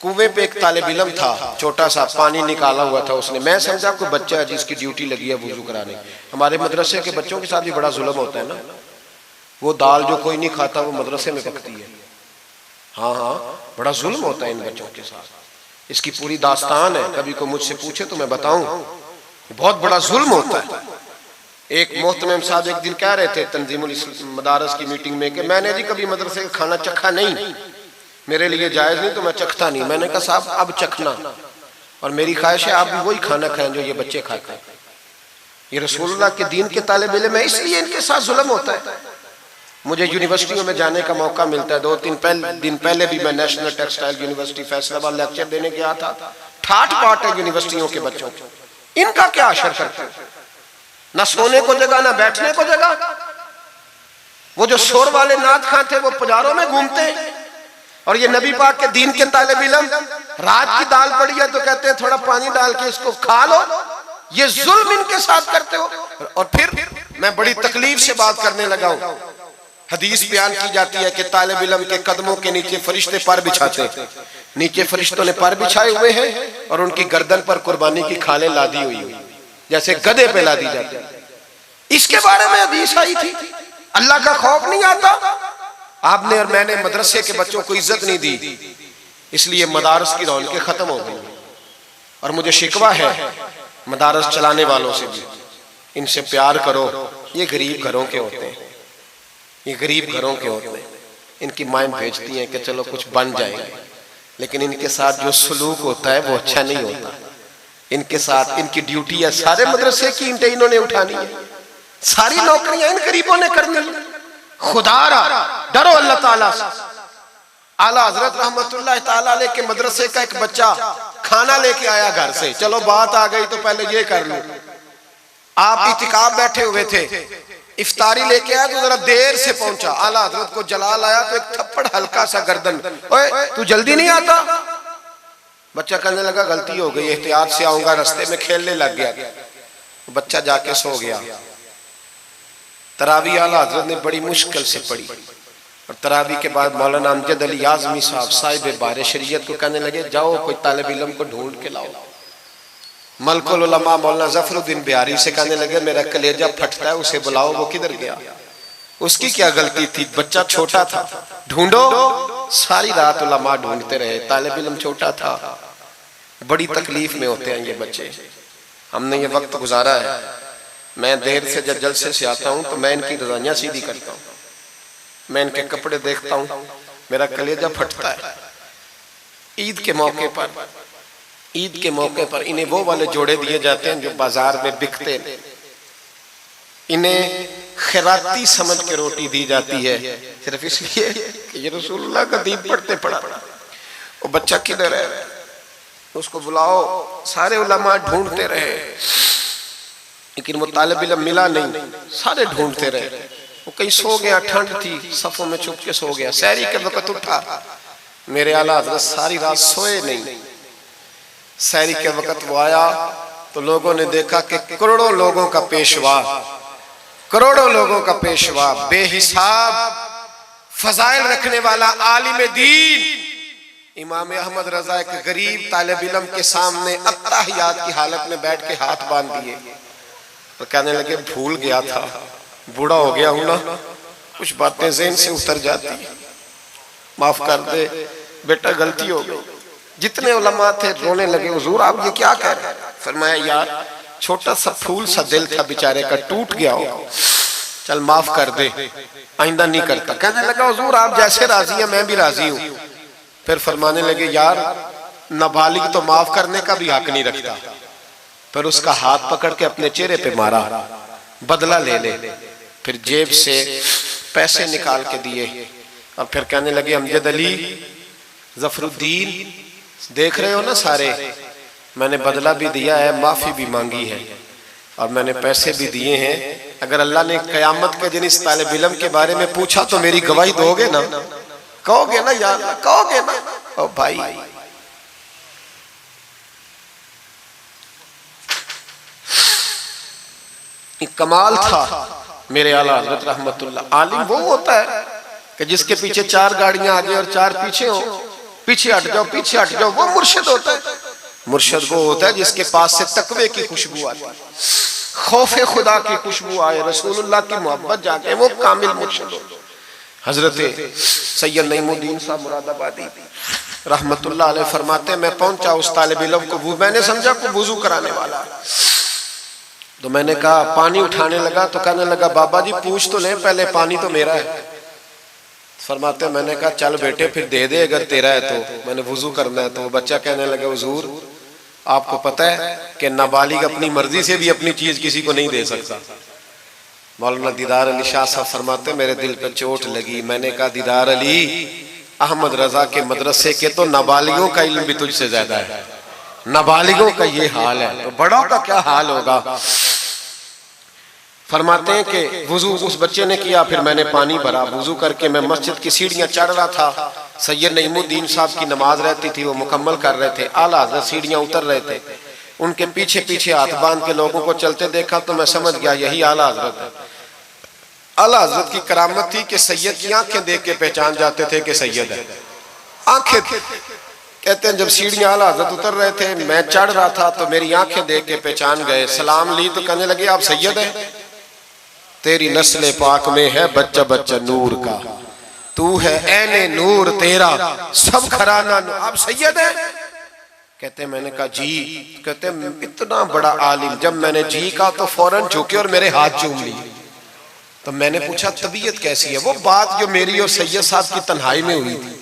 कुएं पे एक तालिब इल्म था, छोटा सा पानी निकाला हुआ था उसने, मैं समझा कोई बच्चा है जिसकी ड्यूटी लगी है वुजू कराने। हमारे मदरसे के बच्चों के साथ भी बड़ा जुल्म होता है ना, वो दाल जो कोई नहीं खाता वो मदरसे में पकती है। हाँ हाँ, बड़ा जुल्म होता है इन बच्चों के साथ। इसकी पूरी दास्तान है, कभी को मुझसे पूछे तो मैं बताऊं। बहुत बड़ा जुल्म होता है। एक मोहतरम साहब एक दिन कह रहे थे तंजीमुल मदारस की मीटिंग में कि मैंने जी कभी मदरसे का खाना चखा नहीं, मेरे लिए जायज नहीं तो मैं चखता नहीं। मैंने कहा साहब अब चखना, और मेरी ख्वाहिश है आप भी वही खाना खाएं जो ये बच्चे खाते हैं। ये रसूलुल्लाह के दीन के तालिब इल्म है, इसलिए इनके साथ जुल्म होता है। मुझे यूनिवर्सिटियों में जाने का मौका मिलता है। 2-3 दिन पहले भी मैं national textile university Faisalabad lecture देने गया था। ठाठ बाट है यूनिवर्सिटियों के बच्चों, इनका क्या असर करता है? ना सोने को जगह ना बैठने को जगह। वो जो शोर वाले नाथ खां थे वो पुजारों में घूमते हैं, और ये नबी पाक के दीन के तालिब इल्म रात की दाल पड़ी है तो कहते हैं थोड़ा पानी डाल के इसको खा लो। ये जुल्म इनके साथ करते हो। और फिर मैं बड़ी तकलीफ से बात करने लगा हूं। हदीस बयान की जाती है कि तालिब इल्म के कदमों के नीचे फरिश्ते पर बिछाते हैं। नीचे फरिश्तों ने पर बिछाए हुए हैं और उनकी गर्दन पर कुर्बानी की खालें लादी हुई है, जैसे गधे पे लादी जाती है। इसके बारे में हदीस आई थी। अल्लाह का खौफ नहीं आता। आपने और मैंने मदरसे के बच्चों को इज्जत नहीं दी, इसलिए मदारस की रौनकें खत्म हो गई। और मुझे शिकवा है मदारस चलाने वालों से भी, इनसे प्यार करो। ये गरीब घरों के होते हैं, ये गरीब घरों के होते हैं। इनकी माएं भेजती हैं कि चलो कुछ बन जाएंगे, लेकिन इनके साथ जो सलूक होता है वो अच्छा नहीं होता। इनके साथ इनकी ड्यूटी है, सारे मदरसे की ईंटें इन्होंने उठानी है, सारी नौकरियां इन गरीबों ने करनी है। खुदारा डरो अल्लाह ताला से। आला हजरत रहमतुल्लाह ताला अलैह के मदरसे का एक बच्चा खाना लेके आया घर से। चलो बात आ गई तो पहले ये कर लूं। आप इतिकाफ बैठे हुए थे, इफ्तारी लेके आया तो जरा देर से पहुंचा। आला हजरत को जलाल आया तो एक थप्पड़ हल्का सा गर्दन, ओए तू जल्दी नहीं आता? बच्चा कहने लगा गलती हो गई, एहतियात से आऊंगा। रास्ते में खेलने लग गया, बच्चा जाके सो गया। तरावी आला हजरत ने बड़ी मुश्किल से पढ़ी, और तरावी के बाद मौलाना अमजद अली आजमी साहब साहिब बारे शरीयत को कहने लगे जाओ कोई तालिब इल्म को ढूंढ के लाओ। मलकुल उलमा मौलाना जफरुद्दीन बिहारी से कहने लगे मेरा कलेजा फटता है, उसे बुलाओ। वो किधर गया? उसकी क्या गलती थी? बच्चा छोटा था। ढूंढो। सारी रात उलमा ढूंढते रहे, तालिब इल्म छोटा था। बड़ी तकलीफ में होते हैं ये बच्चे। हमने ये वक्त गुजारा है। मैं देर से जब जलसे से आता हूँ तो मैं इनकी रजाइयाँ सीधी करता हूँ, मैं इनके कपड़े देखता हूँ, मेरा कलेजा फटता है। ईद के मौके पर इन्हें वो वाले जोड़े दिए जाते हैं जो बाजार में बिकते हैं। इन्हें खैराती समझ के रोटी दी जाती है, सिर्फ इसलिए कि ये रसूलुल्लाह का दीन पढ़ते पढ़ा। वो बच्चा किधर है? उसको बुलाओ। सारे उलमा ढूंढते रहे, लेकिन वो तालिब इल्म मिला नहीं। सारे ढूंढते रहे। वो कहीं सो गया, ठंड थी, सफों में छुप के सो गया। सहरी के वक्त उठा, मेरे आला हज़रत सारी रात सोए नहीं। सहरी के वक्त वो आया तो लोगों ने देखा कि करोड़ों लोगों का पेशवा, बेहिसाब फजाइल रखने वाला आलिम दीन इमाम अहमद रजा एक गरीब तालिब इल्म के सामने अत्ताहियात की हालत में बैठ के हाथ बांध दिए। तो कहने लगे भूल गया था, बूढ़ा हो गया हूं ना, कुछ बातें ज़हन से उतर जाती, माफ कर दे बेटा, गलती हो गई। जितने उलमा थे रोने लगे, हुजूर आप ये क्या कह रहे हैं? फरमाया यार छोटा सा फूल सा दिल था बेचारे का, टूट गया हो, चल माफ कर दे, आइंदा नहीं करता। कहने लगा हुजूर आप जैसे राजी हैं मैं भी राजी हूँ। फिर फरमाने लगे यार नाबालिग तो माफ करने का भी हक नहीं रखता। फिर उसका हाथ पकड़ के अपने चेहरे पे मारा, बदला ले ले। फिर जेब से पैसे निकाल के दिए और फिर कहने लगे अमजद अली, जफरुद्दीन, देख रहे हो ना सारे, मैंने बदला भी दिया है, माफी भी मांगी है और मैंने पैसे भी दिए हैं। अगर अल्लाह ने कयामत के दिन इस तालिब इल्म के बारे में पूछा तो मेरी गवाही दोगे ना? कहोगे ना यार, कहोगे ना? ओ भाई, कमाल था मेरे आला हज़रत रहमतुल्लाह। आलिम वो होता है कि जिसके पीछे 4 गाड़ियां आगे और 4 पीछे हो, पीछे हट जाओ, पीछे हट जाओ, वो मुर्शिद होता है। मुर्शिद वो होता है जिसके पास से तकवे की खुशबू आती है, खौफे खुदा की खुशबू आए, रसूलुल्लाह की मोहब्बत जाके, वो कामिल मुर्शिद होता है। हजरत सैयद नईमुद्दीन साहब मुरादाबादी रहमतुल्लाह अलैह फरमाते, मैं पहुंचा उस तालिब इल्म को, मैंने समझा को वुजू कराने वाला है। तो मैंने कहा, पानी उठाने लगा तो कहने लगा, बाबा जी पूछ तो लें पहले, पानी तो मेरा है। फरमाते, मैंने कहा चल बेटे फिर दे दे अगर तेरा है तो, मैंने वुजू करना है। तो वो बच्चा कहने लगा, हुजूर आपको पता है कि नाबालिग अपनी मर्जी से भी अपनी चीज किसी को नहीं दे सकता। मौलाना दीदार अली शाह साहब फरमाते, मेरे दिल पर चोट लगी। मैंने कहा, दीदार अली, अहमद रजा के मदरसे के तो नाबालिगों का इल्म भी तुझसे ज्यादा है, नाबालिगों का ये हाल है तो बड़ों का क्या हाल होगा। फरमाते हैं कि वुजू उस बच्चे ने किया, फिर मैंने पानी भरा, वुजू करके मैं मस्जिद की सीढ़ियां चढ़ रहा था। सैयद नईमुद्दीन साहब की नमाज रहती थी, वो मुकम्मल कर रहे थे। आला हज़रत सीढ़ियां उतर रहे थे, उनके पीछे पीछे हाथ बांध के लोगों को चलते देखा तो मैं समझ गया यही आला हज़रत है। आला हज़रत की करामत थी कि सैयद की आंखें देख के पहचान जाते थे कि सैयद है। आंखें, कहते हैं जब सीढ़ियां आला हज़रत उतर रहे थे, मैं चढ़ रहा था तो मेरी आंखें देख के पहचान गए। सलाम ली तो कहने लगे, आप सैयद है, तेरी नस्ल पाक में है बच्चा बच्चा नूर का, तू है ऐने नूर तेरा सब घराना, आप सैयद है। कहते मैंने कहा जी। कहते इतना बड़ा आलिम, जब मैंने जी कहा तो फौरन झुके और मेरे हाथ चूम लिए। तो मैंने पूछा तबीयत कैसी है। वो बात जो मेरी और सैयद साहब की तन्हाई में हुई थी,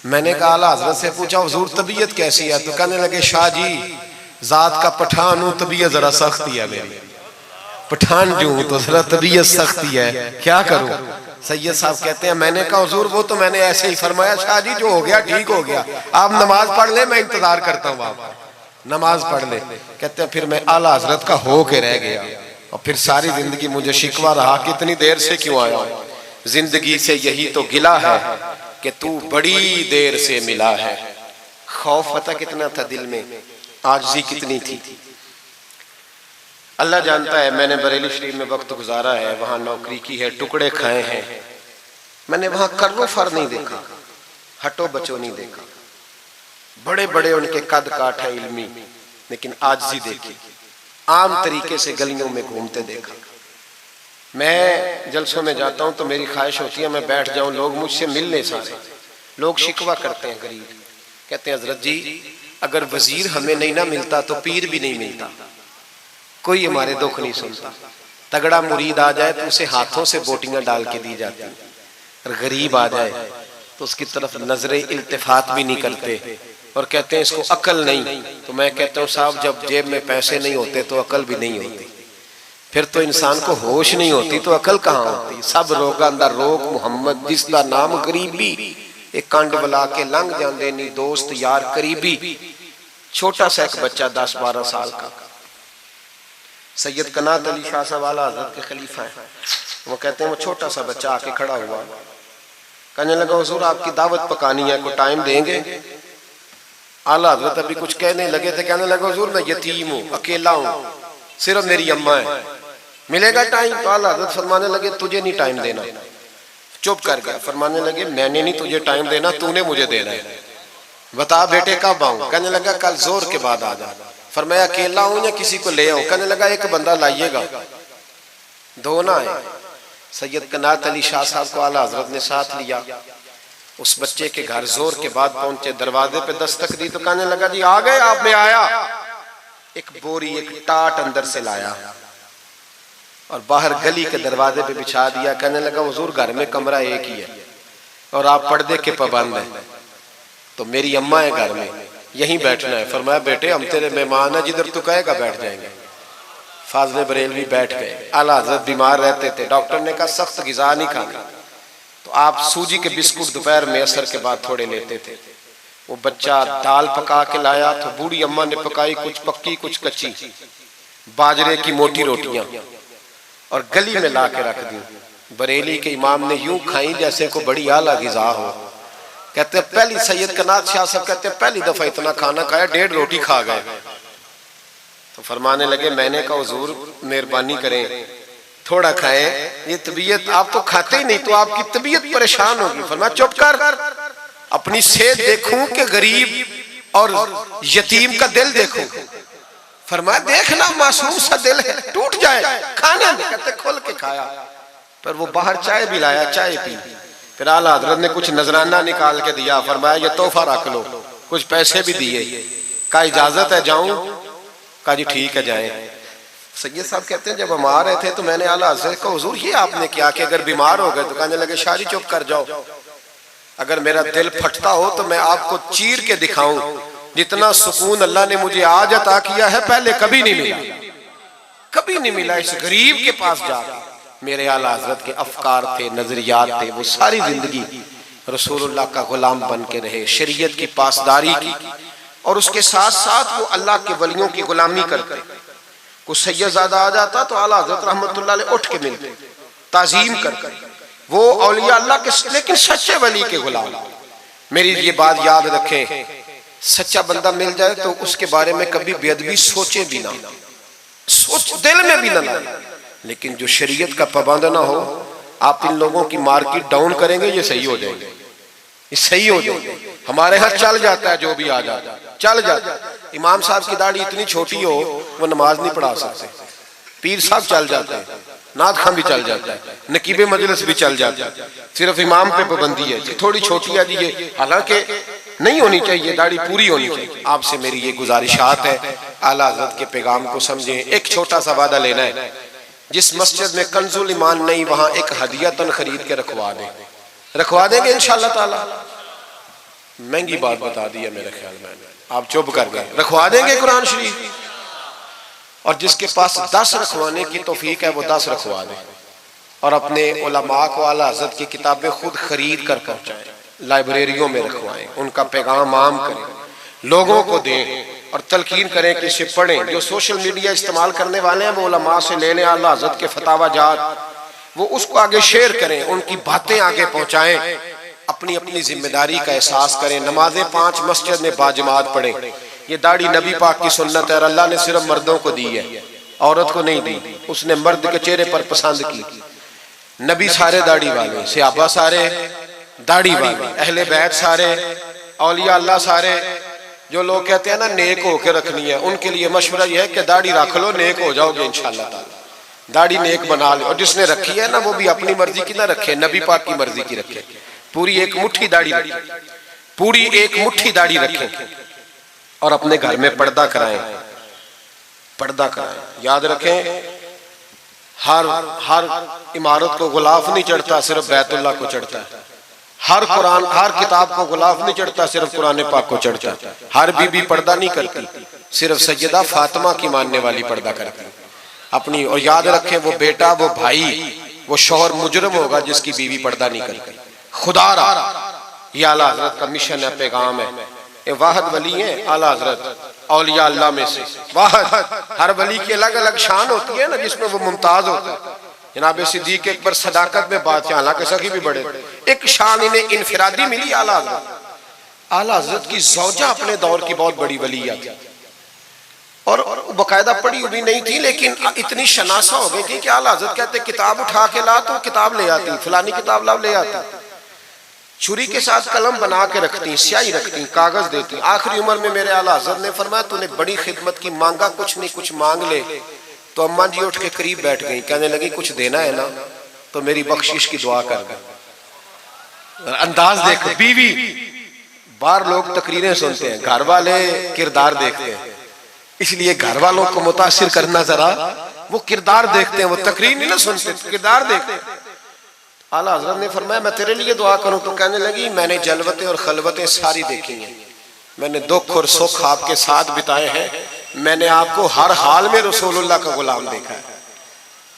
मैंने कहा आला हज़रत से पूछा, हुजूर तबीयत कैसी है। तो कहने लगे, शाह जी जात का पठान हूं, तबीयत जरा सख्ती है मेरी, पठान जो हूं तो जरा तबीयत सख्ती है, क्या करूं। सैयद साहब कहते हैं, मैंने कहा हुजूर वो तो मैंने ऐसे ही फरमाया, शाह जी जो हो गया ठीक हो गया, आप नमाज पढ़ ले, मैं इंतजार करता हूँ, आप नमाज पढ़ ले। कहते हैं फिर मैं आला हज़रत का हो के रह गया और फिर सारी जिंदगी मुझे शिकवा रहा कि इतनी देर से क्यों आया। जिंदगी से यही तो गिला है कि तू बड़ी देर से मिला है। खौफ पता कितना था दिल में, आजिज़ी कितनी थी, अल्लाह जानता है। मैंने बरेली शरीफ में वक्त गुजारा है, वहां नौकरी की है, टुकड़े खाए हैं। मैंने वहां कर्रो फर नहीं देखा, हटो बचो नहीं देखा, बड़े बड़े उनके कद काठ है इल्मी, लेकिन आजिज़ी देखी। आम तरीके से गलियों में घूमते देखा। मैं जलसों में जाता हूं तो मेरी ख्वाहिश होती है मैं बैठ जाऊं, लोग मुझसे मिल ले सारे। लोग शिकवा करते हैं गरीब, कहते हैं हजरत जी अगर वजीर हमें नहीं ना मिलता तो पीर भी नहीं मिलता, कोई हमारे दुख नहीं सुनता। तगड़ा मुरीद आ जाए तो उसे हाथों से बोटियां डाल के दी जाती, और गरीब आ जाए तो उसकी तरफ नजरे इल्तिफात भी नहीं करते और कहते हैं इसको अकल नहीं। तो मैं कहता हूँ साहब जब जेब में पैसे नहीं होते तो अकल भी नहीं होती, फिर तो इंसान को होश नहीं होती तो अकल कहाँ होती। सब रोगां दा रोग मुहम्मद जिसदा नाम गरीबी, एक कंड बुला के लंघ जाते नहीं दोस्त यार करीबी। छोटा सा एक बच्चा 10-12 साल का, सैयद कनात अली शाह साहब आला हज़रत के खलीफा है, वो कहते हैं वो छोटा सा बच्चा आके खड़ा हुआ, कहने लगा हुजूर आपकी दावत पकानी है, को टाइम देंगे। आला हज़रत अभी कुछ कहने लगे थे, कहने लगा हुजूर मैं यतीम हूँ, अकेला हूँ, सिर्फ मेरी अम्मा है, मिलेगा टाइम। तो आला हज़रत फरमाने लगे तुझे नहीं टाइम देना। चुप कर गया, फरमाने लगे मैंने नहीं तुझे टाइम देना, तूने मुझे देना है, बता बेटे कब आऊं। कहने लगा कल जोर के बाद आ जा। फरमाया अकेला हूं या किसी को ले आऊं। कहने लगा एक बंदा लाइएगा, दो ना आए। सैयद कनात अली शाह साहब को आला हज़रत ने साथ लिया, उस बच्चे के घर जोर के बाद पहुंचे, दरवाजे पे दस्तक दी तो कहने लगा जी आ गए आप। में आया, एक बोरी एक टाट अंदर से लाया और बाहर गली के दरवाजे पे बिछा दिया। कहने लगा हुजूर घर में कमरा एक ही है और आप पर्दे के पाबंद हैं, तो मेरी अम्मा है घर में, यहीं बैठना है। फरमाया बेटे हम तेरे मेहमान हैं, जिधर तू कहेगा बैठ जाएंगे। फाज़िल बरेलवी बैठ गए। आला हज़रत बीमार रहते थे, डॉक्टर ने कहा सख्त ग़िज़ा नहीं खाना, तो आप सूजी के बिस्कुट दोपहर में असर के बाद थोड़े लेते थे। वो बच्चा दाल पका के लाया तो बूढ़ी अम्मा ने पकाई, कुछ पक्की कुछ कच्ची, बाजरे की मोटी रोटियां और गली में ला के रख दी। बरेली के इमाम ने यूं खाई जैसे को बड़ी आला ग़िज़ा हो। कहते पहली सैयद कनात शाह साहब कहते पहली दफा इतना खाना खाया, 1.5 रोटी खा गए। तो फरमाने लगे मैंने कहा हुजूर मेहरबानी करें थोड़ा खाएं, ये तबीयत आप तो खाते ही नहीं तो आपकी तबीयत परेशान होगी। फरमाया चुप कर, अपनी सेहत देखूं कि गरीब और यतीम का दिल देखूं। फरमाया देखना मासूम सा दिल है, टूट जाए खाना नहीं। कहते खोल के खाया, पर वो बाहर चाय भी लाया, चाय पी। फिर आला हज़रत ने कुछ नजराना निकाल के दिया, फरमाया ये तोहफा रख लो, कुछ पैसे भी दिए। का इजाजत है जाऊं? का जी ठीक है जाएं। सैयद साहब कहते हैं जब हम आ रहे थे तो मैंने आला हज़रत को, हुजूर ये आपने क्या कि अगर बीमार हो गए तो कहने लगे शादी चुप कर जाओ, अगर मेरा दिल फटता हो तो मैं आपको चीर के दिखाऊं, जितना सुकून अल्लाह ने मुझे आज अता किया है पहले कभी नहीं मिला, कभी नहीं मिला। इस गरीब के पास जा, मेरे आला हज़रत के अफकार थे, नजरियात थे, वो सारी जिंदगी रसूलुल्लाह का गुलाम बन के रहे, शरीयत की पासदारी की, और उसके साथ साथ वो अल्लाह के वलियों की गुलामी करते। कुछ सैयदजादा आ जाता तो आला हज़रत रहमतुल्लाह अलैह उठ के मिलते, ताजीम करते, वो औलिया अल्लाह के लेकिन सच्चे वली के गुलाम। मेरी ये बात याद रखें, सच्चा बंदा मिल जाए तो उसके बारे में कभी बेअदबी सोचे भी ना, सोच दिल में भी ना लाए, लेकिन जो शरीयत का पाबंद ना हो, आप इन लोगों की मार्केट डाउन करेंगे, ये सही हो जाएंगे, ये सही हो जाएंगे। हमारे यहाँ चल जाता है, जो भी आ जाता है चल जाता है। इमाम साहब की दाढ़ी इतनी छोटी हो वो नमाज नहीं पढ़ा सकते, पीर साहब चल जाते हैं, नाथ खां भी चल जाता है, नकीबे मजलिस भी चल जाता है, सिर्फ इमाम पे पाबंदी है कि थोड़ी छोटी है जी ये, हालांकि नहीं होनी चाहिए, दाढ़ी पूरी होनी चाहिए। आपसे मेरी ये गुजारिशात है, आला हज़रत के पैगाम को समझें। एक छोटा सा वादा लेना है, जिस मस्जिद में कंजुल ईमान नहीं वहां एक हदियतन खरीद के रखवा देंगे इंशाअल्लाह ताला। महंगी बात बता दी है मेरे ख्याल में, आप चुप कर गए, रखवा देंगे कुरान शरीफ। और जिसके पास 10 रखवाने की तौफीक है वो 10 रखवा दे, और अपने उलमा को आला हज़रत की किताबें खुद खरीद कर पहुंचाएं, लाइब्रेरियों में रखवाएं, उनका पैगाम आम करें, लोगों को दें और तलकीन करें कि इसे पढ़ें। जो सोशल मीडिया इस्तेमाल करने वाले हैं वो उलमा से ले लें आला हज़रत के फतावा जात, वो उसको आगे शेयर करें, उनकी बातें आगे पहुंचाएं, अपनी अपनी जिम्मेदारी का एहसास करें। नमाजें 5 मस्जिद में बाजमात पढ़ें। ये दाढ़ी नबी पाक की सुन्नत है, और अल्लाह ने सिर्फ मर्दों को दी है, औरत को नहीं दी। उसने मर्द के चेहरे पर पसंद की। नबी सारे दाढ़ी वाले, सहाबा सारे दाढ़ी वाले, अहले बैत सारे, औलिया अल्लाह सारे। जो लोग कहते हैं ना नेक होके रखनी है, उनके लिए मशवरा यह है कि दाढ़ी रख लो, नेक हो जाओगे इंशाअल्लाह ताला। दाढ़ी नेक बना लो, और जिसने रखी है ना वो भी अपनी मर्जी की ना रखे, नबी पाक की मर्जी की रखे। पूरी एक मुट्ठी दाढ़ी रखें, पूरी एक मुट्ठी दाढ़ी रखें, और अपने घर में पर्दा कराएं, पर्दा कराएं। याद रखें, हर इमारत को गुलाफ नहीं चढ़ता, सिर्फ बैतुल्लाह को चढ़ता है। हर कुरान, हर किताब को गुलाफ नहीं चढ़ता, सिर्फ कुरान पाक को चढ़ता है। हर बीबी पर्दा नहीं करती, सिर्फ सैयदा फातिमा की मानने वाली पर्दा करती अपनी। और याद रखें, वो बेटा, वो भाई, वो शौहर मुजरम होगा जिसकी बीवी पर्दा नहीं करती। खुदा रहा, ये आला हज़रत का मिशन है, पैगाम है। ये वाहद वली है आला हज़रत औलिया अल्लाह में से वाहद। हर वली की अलग अलग शान होती है ना, जिसमें वो मुमताज होता है। जनाब सिद्दीक अकबर सदाकत में बात, हालांकि सखी भी बड़े, एक शान इन्हें इनफिरादी मिली आला हज़रत। आला हज़रत की ज़ौजा अपने दौर की बहुत बड़ी वलिया थी, और बाकायदा पढ़ी हुई नहीं थी, लेकिन इतनी शनासा हो गई थी कि आला हज़रत कहते किताब उठा के ला तो किताब ले आती, फलानी किताब लाओ ले आती। छुरी के साथ कलम बना के रखती, स्याही रखती, कागज देती। आखिरी उम्र में मेरे आला हज़रत ने फरमाया तूने बड़ी खिदमत की, मांगा कुछ नहीं, कुछ मांग ले। तो अम्मा जी उठ के करीब बैठ गई, कहने लगी कुछ देना है ना तो मेरी बख्शिश की दुआ कर दे। अंदाज देखो, बीवी, बाहर लोग तकरीरें सुनते हैं, घर वाले किरदार देखते हैं, इसलिए घर वालों को मुतासिर करना, जरा वो किरदार देखते हैं, वो तकरीर नहीं ना सुनते, किरदार देखते हैं। आला हज़रत ने फरमाया मैं तेरे लिए दुआ करूं, तो कहने लगी मैंने जलवतें और खलवतें सारी देखी हैं, मैंने दुख और सुख आपके साथ बिताए हैं, मैंने आपको हर हाल में रसूलुल्लाह का गुलाम देखा है।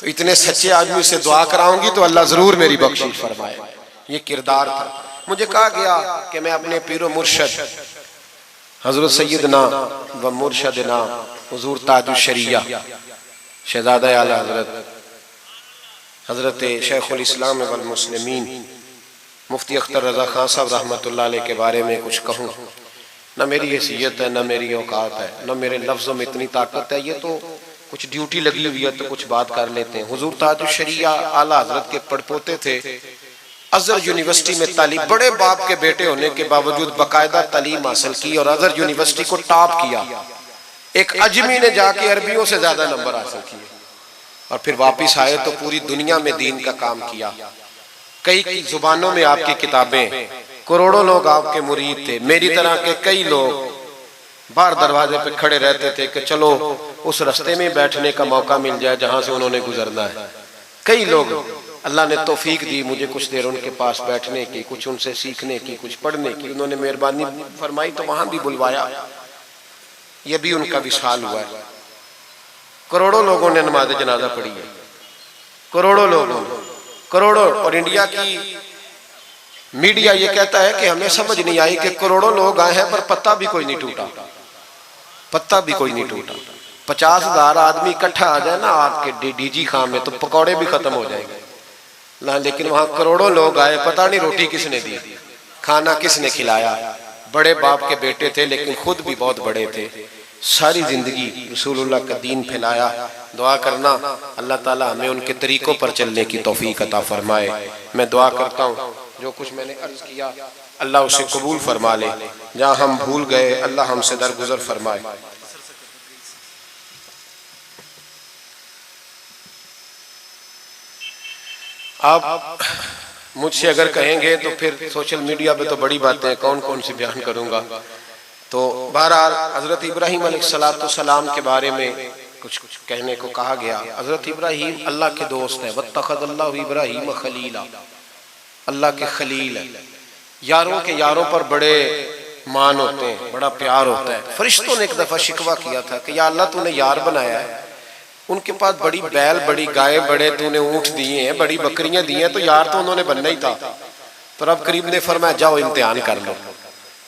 तो इतने सच्चे आदमी से दुआ कराऊंगी तो अल्लाह जरूर मेरी बख्शिश फरमाए। ये किरदार था। मुझे कहा गया कि मैं अपने पीरो मुर्शद हजरत सैयदना व मुर्शदना हुजूर ताजुल शरिया शहजादा आला हजरत हजरत शेखुल इस्लाम वल मुस्लिमीन मुफ्ती अख्तर रजा खान साहब रहमतुल्लाह अलैह के बारे में कुछ कहूँ। न मेरी हैसियत है, न मेरी औकात है, न मेरे लफ्ज़ों में इतनी ताकत है। ये तो कुछ ड्यूटी लगी हुई है तो कुछ बात कर लेते हैं। हुजूर ताजुल शरिया आला हजरत के पड़पोते थे। अजहर यूनिवर्सिटी में तालीम, बड़े बाप के बेटे होने के बावजूद बाकायदा तालीम हासिल की और अजहर यूनिवर्सिटी को टॉप किया। एक अजमी ने जाके अरबियों से ज्यादा नंबर हासिल किए और फिर वापिस आए तो पूरी दुनिया में दीन का काम किया। कई जुबानों में आपकी किताबें, करोड़ों लोग आपके मुरीद थे। मेरी तरह के कई लोग बाहर दरवाजे पे खड़े रहते थे कि चलो उस रास्ते में बैठने का मौका मिल जाए जहां से उन्होंने गुजरना है। कई लोग अल्लाह ने तौफीक दी मुझे कुछ देर उनके पास बैठने की, कुछ उनसे सीखने की, कुछ पढ़ने की, उन्होंने मेहरबानी फरमाई तो वहां भी बुलवाया, ये भी उनका विशाल हुआ है। करोड़ों लोगों ने नमाज जनाजा पढ़ी है, करोड़ों लोगों, करोड़ों। और इंडिया की मीडिया ये कहता है कि हमें समझ नहीं आई कि करोड़ों लोग आए हैं पर पत्ता भी कोई नहीं टूटा, पत्ता भी कोई नहीं टूटा। 50,000 आदमी इकट्ठा आ जाए ना आपके डीजी खां में तो पकौड़े भी खत्म हो जाएंगे ना, लेकिन वहां करोड़ों लोग आए, पता नहीं रोटी किसने दी, खाना किसने खिलाया। बड़े बाप के बेटे थे लेकिन खुद भी बहुत बड़े थे, सारी जिंदगी रसूलुल्लाह का दीन फैलाया। दुआ करना अल्लाह ताला हमें उनके तरीकों पर चलने की तौफीक अता फरमाए। मैं दुआ करता हूँ जो कुछ मैंने अर्ज किया अल्लाह उसे कबूल फरमा ले, जहाँ हम भूल गए अल्लाह हमसे दरगुजर फरमाए। आप मुझसे अगर कहेंगे तो फिर सोशल मीडिया पे तो बड़ी बातें कौन कौन सी बयान करूंगा। तो बहरहाल हजरत इब्राहीम अलैहिस्सलाम के बारे में कुछ कहने को कहा गया। हजरत इब्राहीम अल्लाह के दोस्त है, वत्तखज़ल्लाहु इब्राहीम खलीला, अल्लाह के खलील है। यारों के यारों पर बड़े मान होते हैं, बड़ा प्यार होता है। फरिश्तों ने एक दफा शिकवा किया था कि या अल्लाह तूने यार बनाया है, उनके पास बड़ी बैल, बड़ी गाय, बड़े तूने ऊंट दिए हैं, बड़ी बकरियां दी हैं, तो यार तो उन्होंने बनना ही था। तो रब करीम ने फरमाया जाओ इम्तिहान कर लो।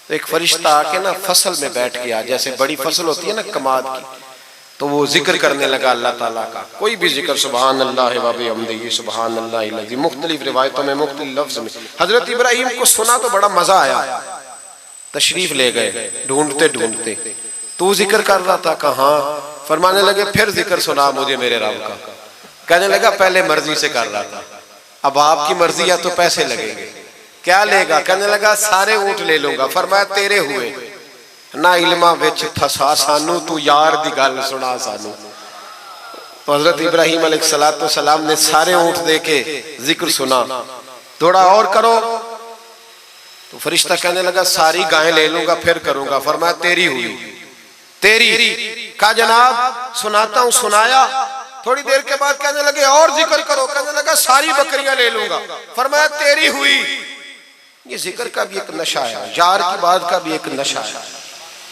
तो एक फरिश्ता आके ना फसल में बैठ गया, जैसे बड़ी फसल होती है ना कमाद की, तो वो जिक्र करने लगा अल्लाह ताला का, कोई भी जिक्र, सुबहान अल्लाह व बिहम्दिही सुबहान अल्लाह, मुख्तलिफ रिवायतों में मुख्तलिफ लफ्ज में। हजरत इब्राहीम को सुना तो बड़ा मजा आया, तशरीफ ले गए ढूंढते ढूंढते। तू जिक्र कर रहा था, कहाँ? फरमाने लगे फिर जिक्र सुना मुझे मेरे रब का। कहने लगा पहले मर्जी से कर रहा था, अब आपकी मर्जी है तो पैसे लगेंगे। क्या लेगा? कहने लगा सारे ऊंट ले लूंगा। फरमाया तेरे हुए ना इल्मा विच फसा सानू, तू यार दी गल सुना सानू। तो हजरत इब्राहीम अलैहिस्सलाम ने सारे ऊंट दे के जिक्र सुना, थोड़ा और करो। तो फरिश्ता कहने लगा सारी गायें ले लूंगा फिर करूंगा। फरमाया तेरी हुई, तेरी। कहा जनाब सुनाता हूं, सुनाया। थोड़ी देर के बाद कहने लगे और जिक्र करो। कहने लगा सारी बकरियां ले लूंगा। फरमाया तेरी हुई। ये जिक्र का भी एक नशा है, यार की बात का भी एक नशा है,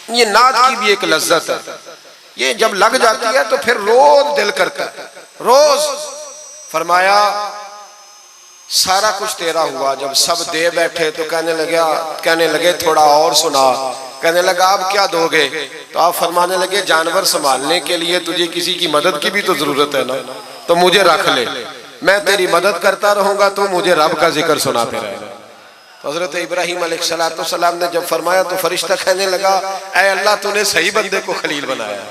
ये नात की भी एक लज्जत है। ये जब लग जाती है तो फिर रोज दिल करता है, रोज। फरमाया सारा कुछ तेरा हुआ। जब सब दे बैठे तो कहने लगे थोड़ा और सुना। कहने लगा अब क्या दोगे? तो आप फरमाने लगे जानवर संभालने के लिए तुझे किसी की मदद की भी तो जरूरत है ना, तो मुझे रख ले, मैं तेरी मदद करता रहूंगा, तो मुझे रब का जिक्र सुनाते रहेगा। तो हजरत इब्राहीम अलैहिस्सलाम ने जब फरमाया तो फरिश्ता कहने लगा ऐ अल्लाह तूने सही बंदे को खलील बनाया,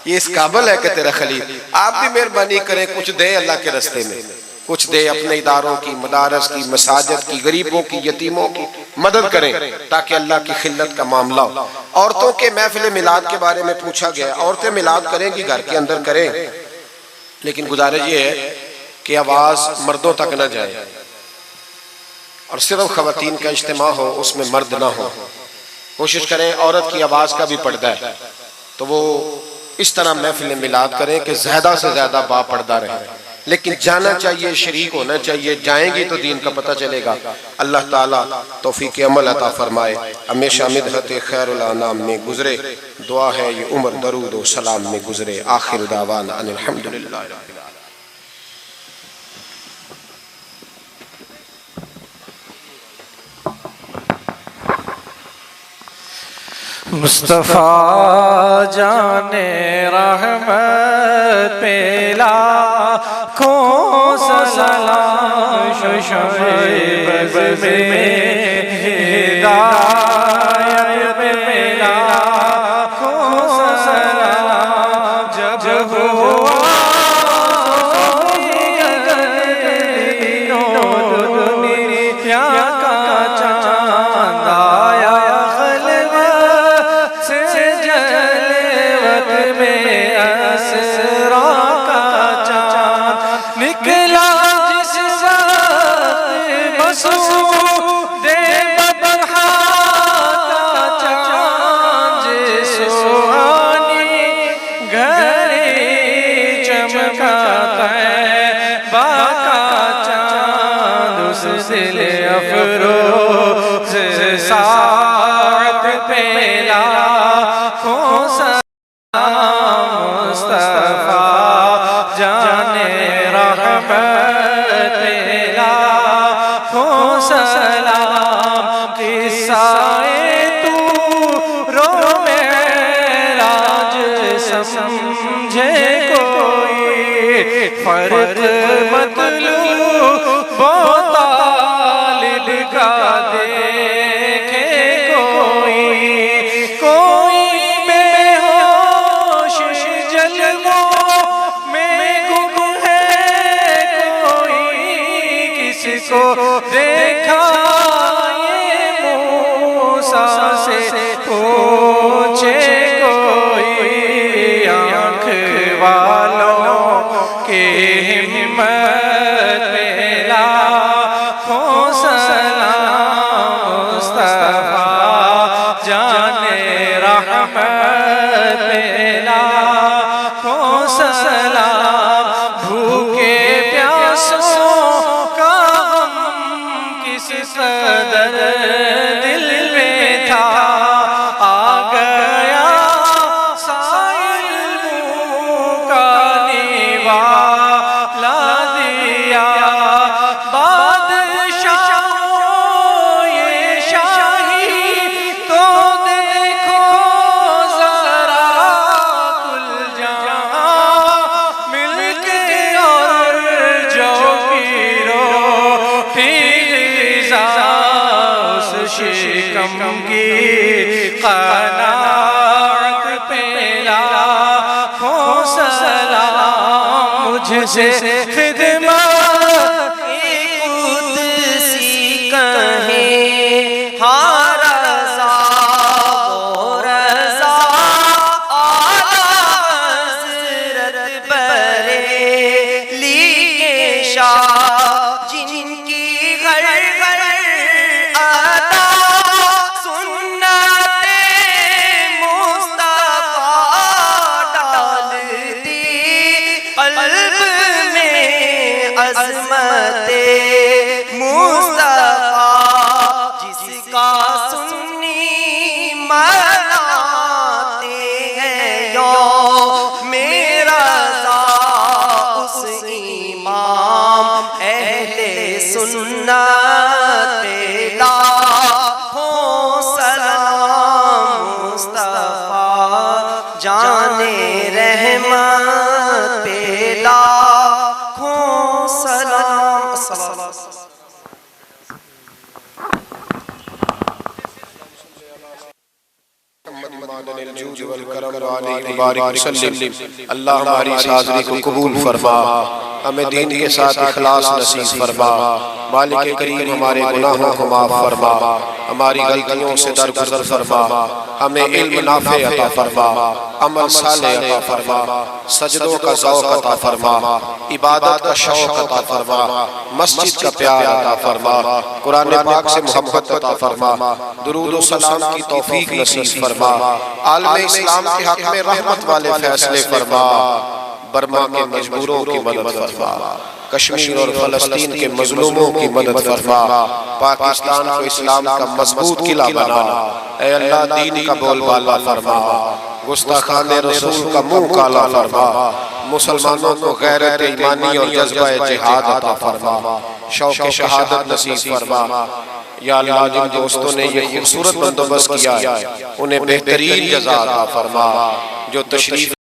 ये इस काबिल है कि तेरा खलील। आप भी मेहरबानी करें, कुछ दे अल्लाह के रास्ते में, कुछ दे अपने इदारों की, मदारस की, मसाजिद की, गरीबों की, यतीमों की मदद करें ताकि अल्लाह की खिल्लत का मामला हो। औरतों के महफिल मिलाद के बारे में पूछा गया, औरतें मिलाद करेंगी घर के अंदर करें, लेकिन गुजारिश ये है कि आवाज मर्दों तक न जाए और सिर्फ खवातीन का इज्तिमा हो, उसमें मर्द ना हो। कोशिश करें औरत की आवाज का भी पर्दा है तो वो इस तरह महफिल मिलाद करें कि ज्यादा से ज्यादा बापर्दा रहे, लेकिन जाना चाहिए, शरीक होना चाहिए। जाएंगी तो दीन का पता चलेगा। अल्लाह ताला तौफीक अमल अता फरमाए, हमेशा मिदहत खैरुल अनाम में गुजरे। दुआ है ये उम्र दरूद व सलाम में गुजरे। आखिर दावाना अनिल हम्दुलिल्लाह। मुस्तफ़ा जाने रहमत पेला कौन सा सलाम शुशैब में हिदायत पेला कौन सा सलाम जब हुआ दुनिया का चांद आया निकला जिस वक्त मसूदे बबरहा का चांद सुहानी घरे चमकाता है बाका चांद उस दिल अफरोज साथ पे लाखों सलाम मुस्तफा जाने रहमत लाखों सलाम किस्साए तू रो मेराज समझे कोई फर्क मतलूब तालिब का देखे कोई बेहोश जलवों में गुम है कोई किसको देखा ये मूसा से पूछे कोई आँख वालों के हिम्मत में लाखों सलाम मुस्तफा जाने रहमत में लाखों सलाम भूखे प्यासों का गम किस कदर दिल में था आ गया साइल का निवाला दिया बादशाह ये शाही तो देखो जरा कुल जहां मिलके और जो पीरो फिजा उस शिकम की क़नाअत पे लाखों सलाम मुझसे खिदमत कुदसी कहे हाँ रज़ा वो रज़ा आला हज़रत बरेली के शाह जिनकी घर घर अता सुन्नते मुस्तफा डालती क़ल्ब में अज़मते मुस्तफा जिसका सुन्नी मनाते हैं यो मेरा उस इमाम अहले सुन्नत पे लाखों सलाम मुस्तफा जाने रहमत पे लाखों सलाम। अल्लाह हमारी इस हाज़िरी को कबूल फरमा, हमें दीन के साथ इखलास नसीब फरमा। मालिक करीम हमारे गुनाहों को माफ़ फरमा, हमारी गलतियों से दरगुजर फरमा, हमें इल्म नाफ़े अता फरमा, अमल साले अता फरमा, सजदों का ज़ौक़ अता फरमा, इबादत का शौक़ अता फरमा, मस्जिद का प्यार अता फरमा, कुरान पाक से मोहब्बत अता फरमा, दुरूद व सलाम की तौफीक नसीब फरमा, आलम इस्लाम के हक़ में रहमत वाले फैसले फरमा, बर्मा के मजबूरों की मदद फरमा, कश्मीर और फ़लस्तीन के मजलूमों की मदद फरमा, पाकिस्तान को इस्लाम का मजबूत किला बना। ऐ अल्लाह दीन का बोलबाला फरमा, गुस्ताखान रसूल का मुंह काला फरमा, मुसलमानों को गैरत ईमानी और जज्बा जिहाद अता फरमा, शौक़ शहादत नसीब फरमा। या अल्लाह जिन दोस्तों ने ये खूबसूरत बंदोबस्त किया है उन्हें बेहतरीन जज़ा अता फरमा, जो तशरीफ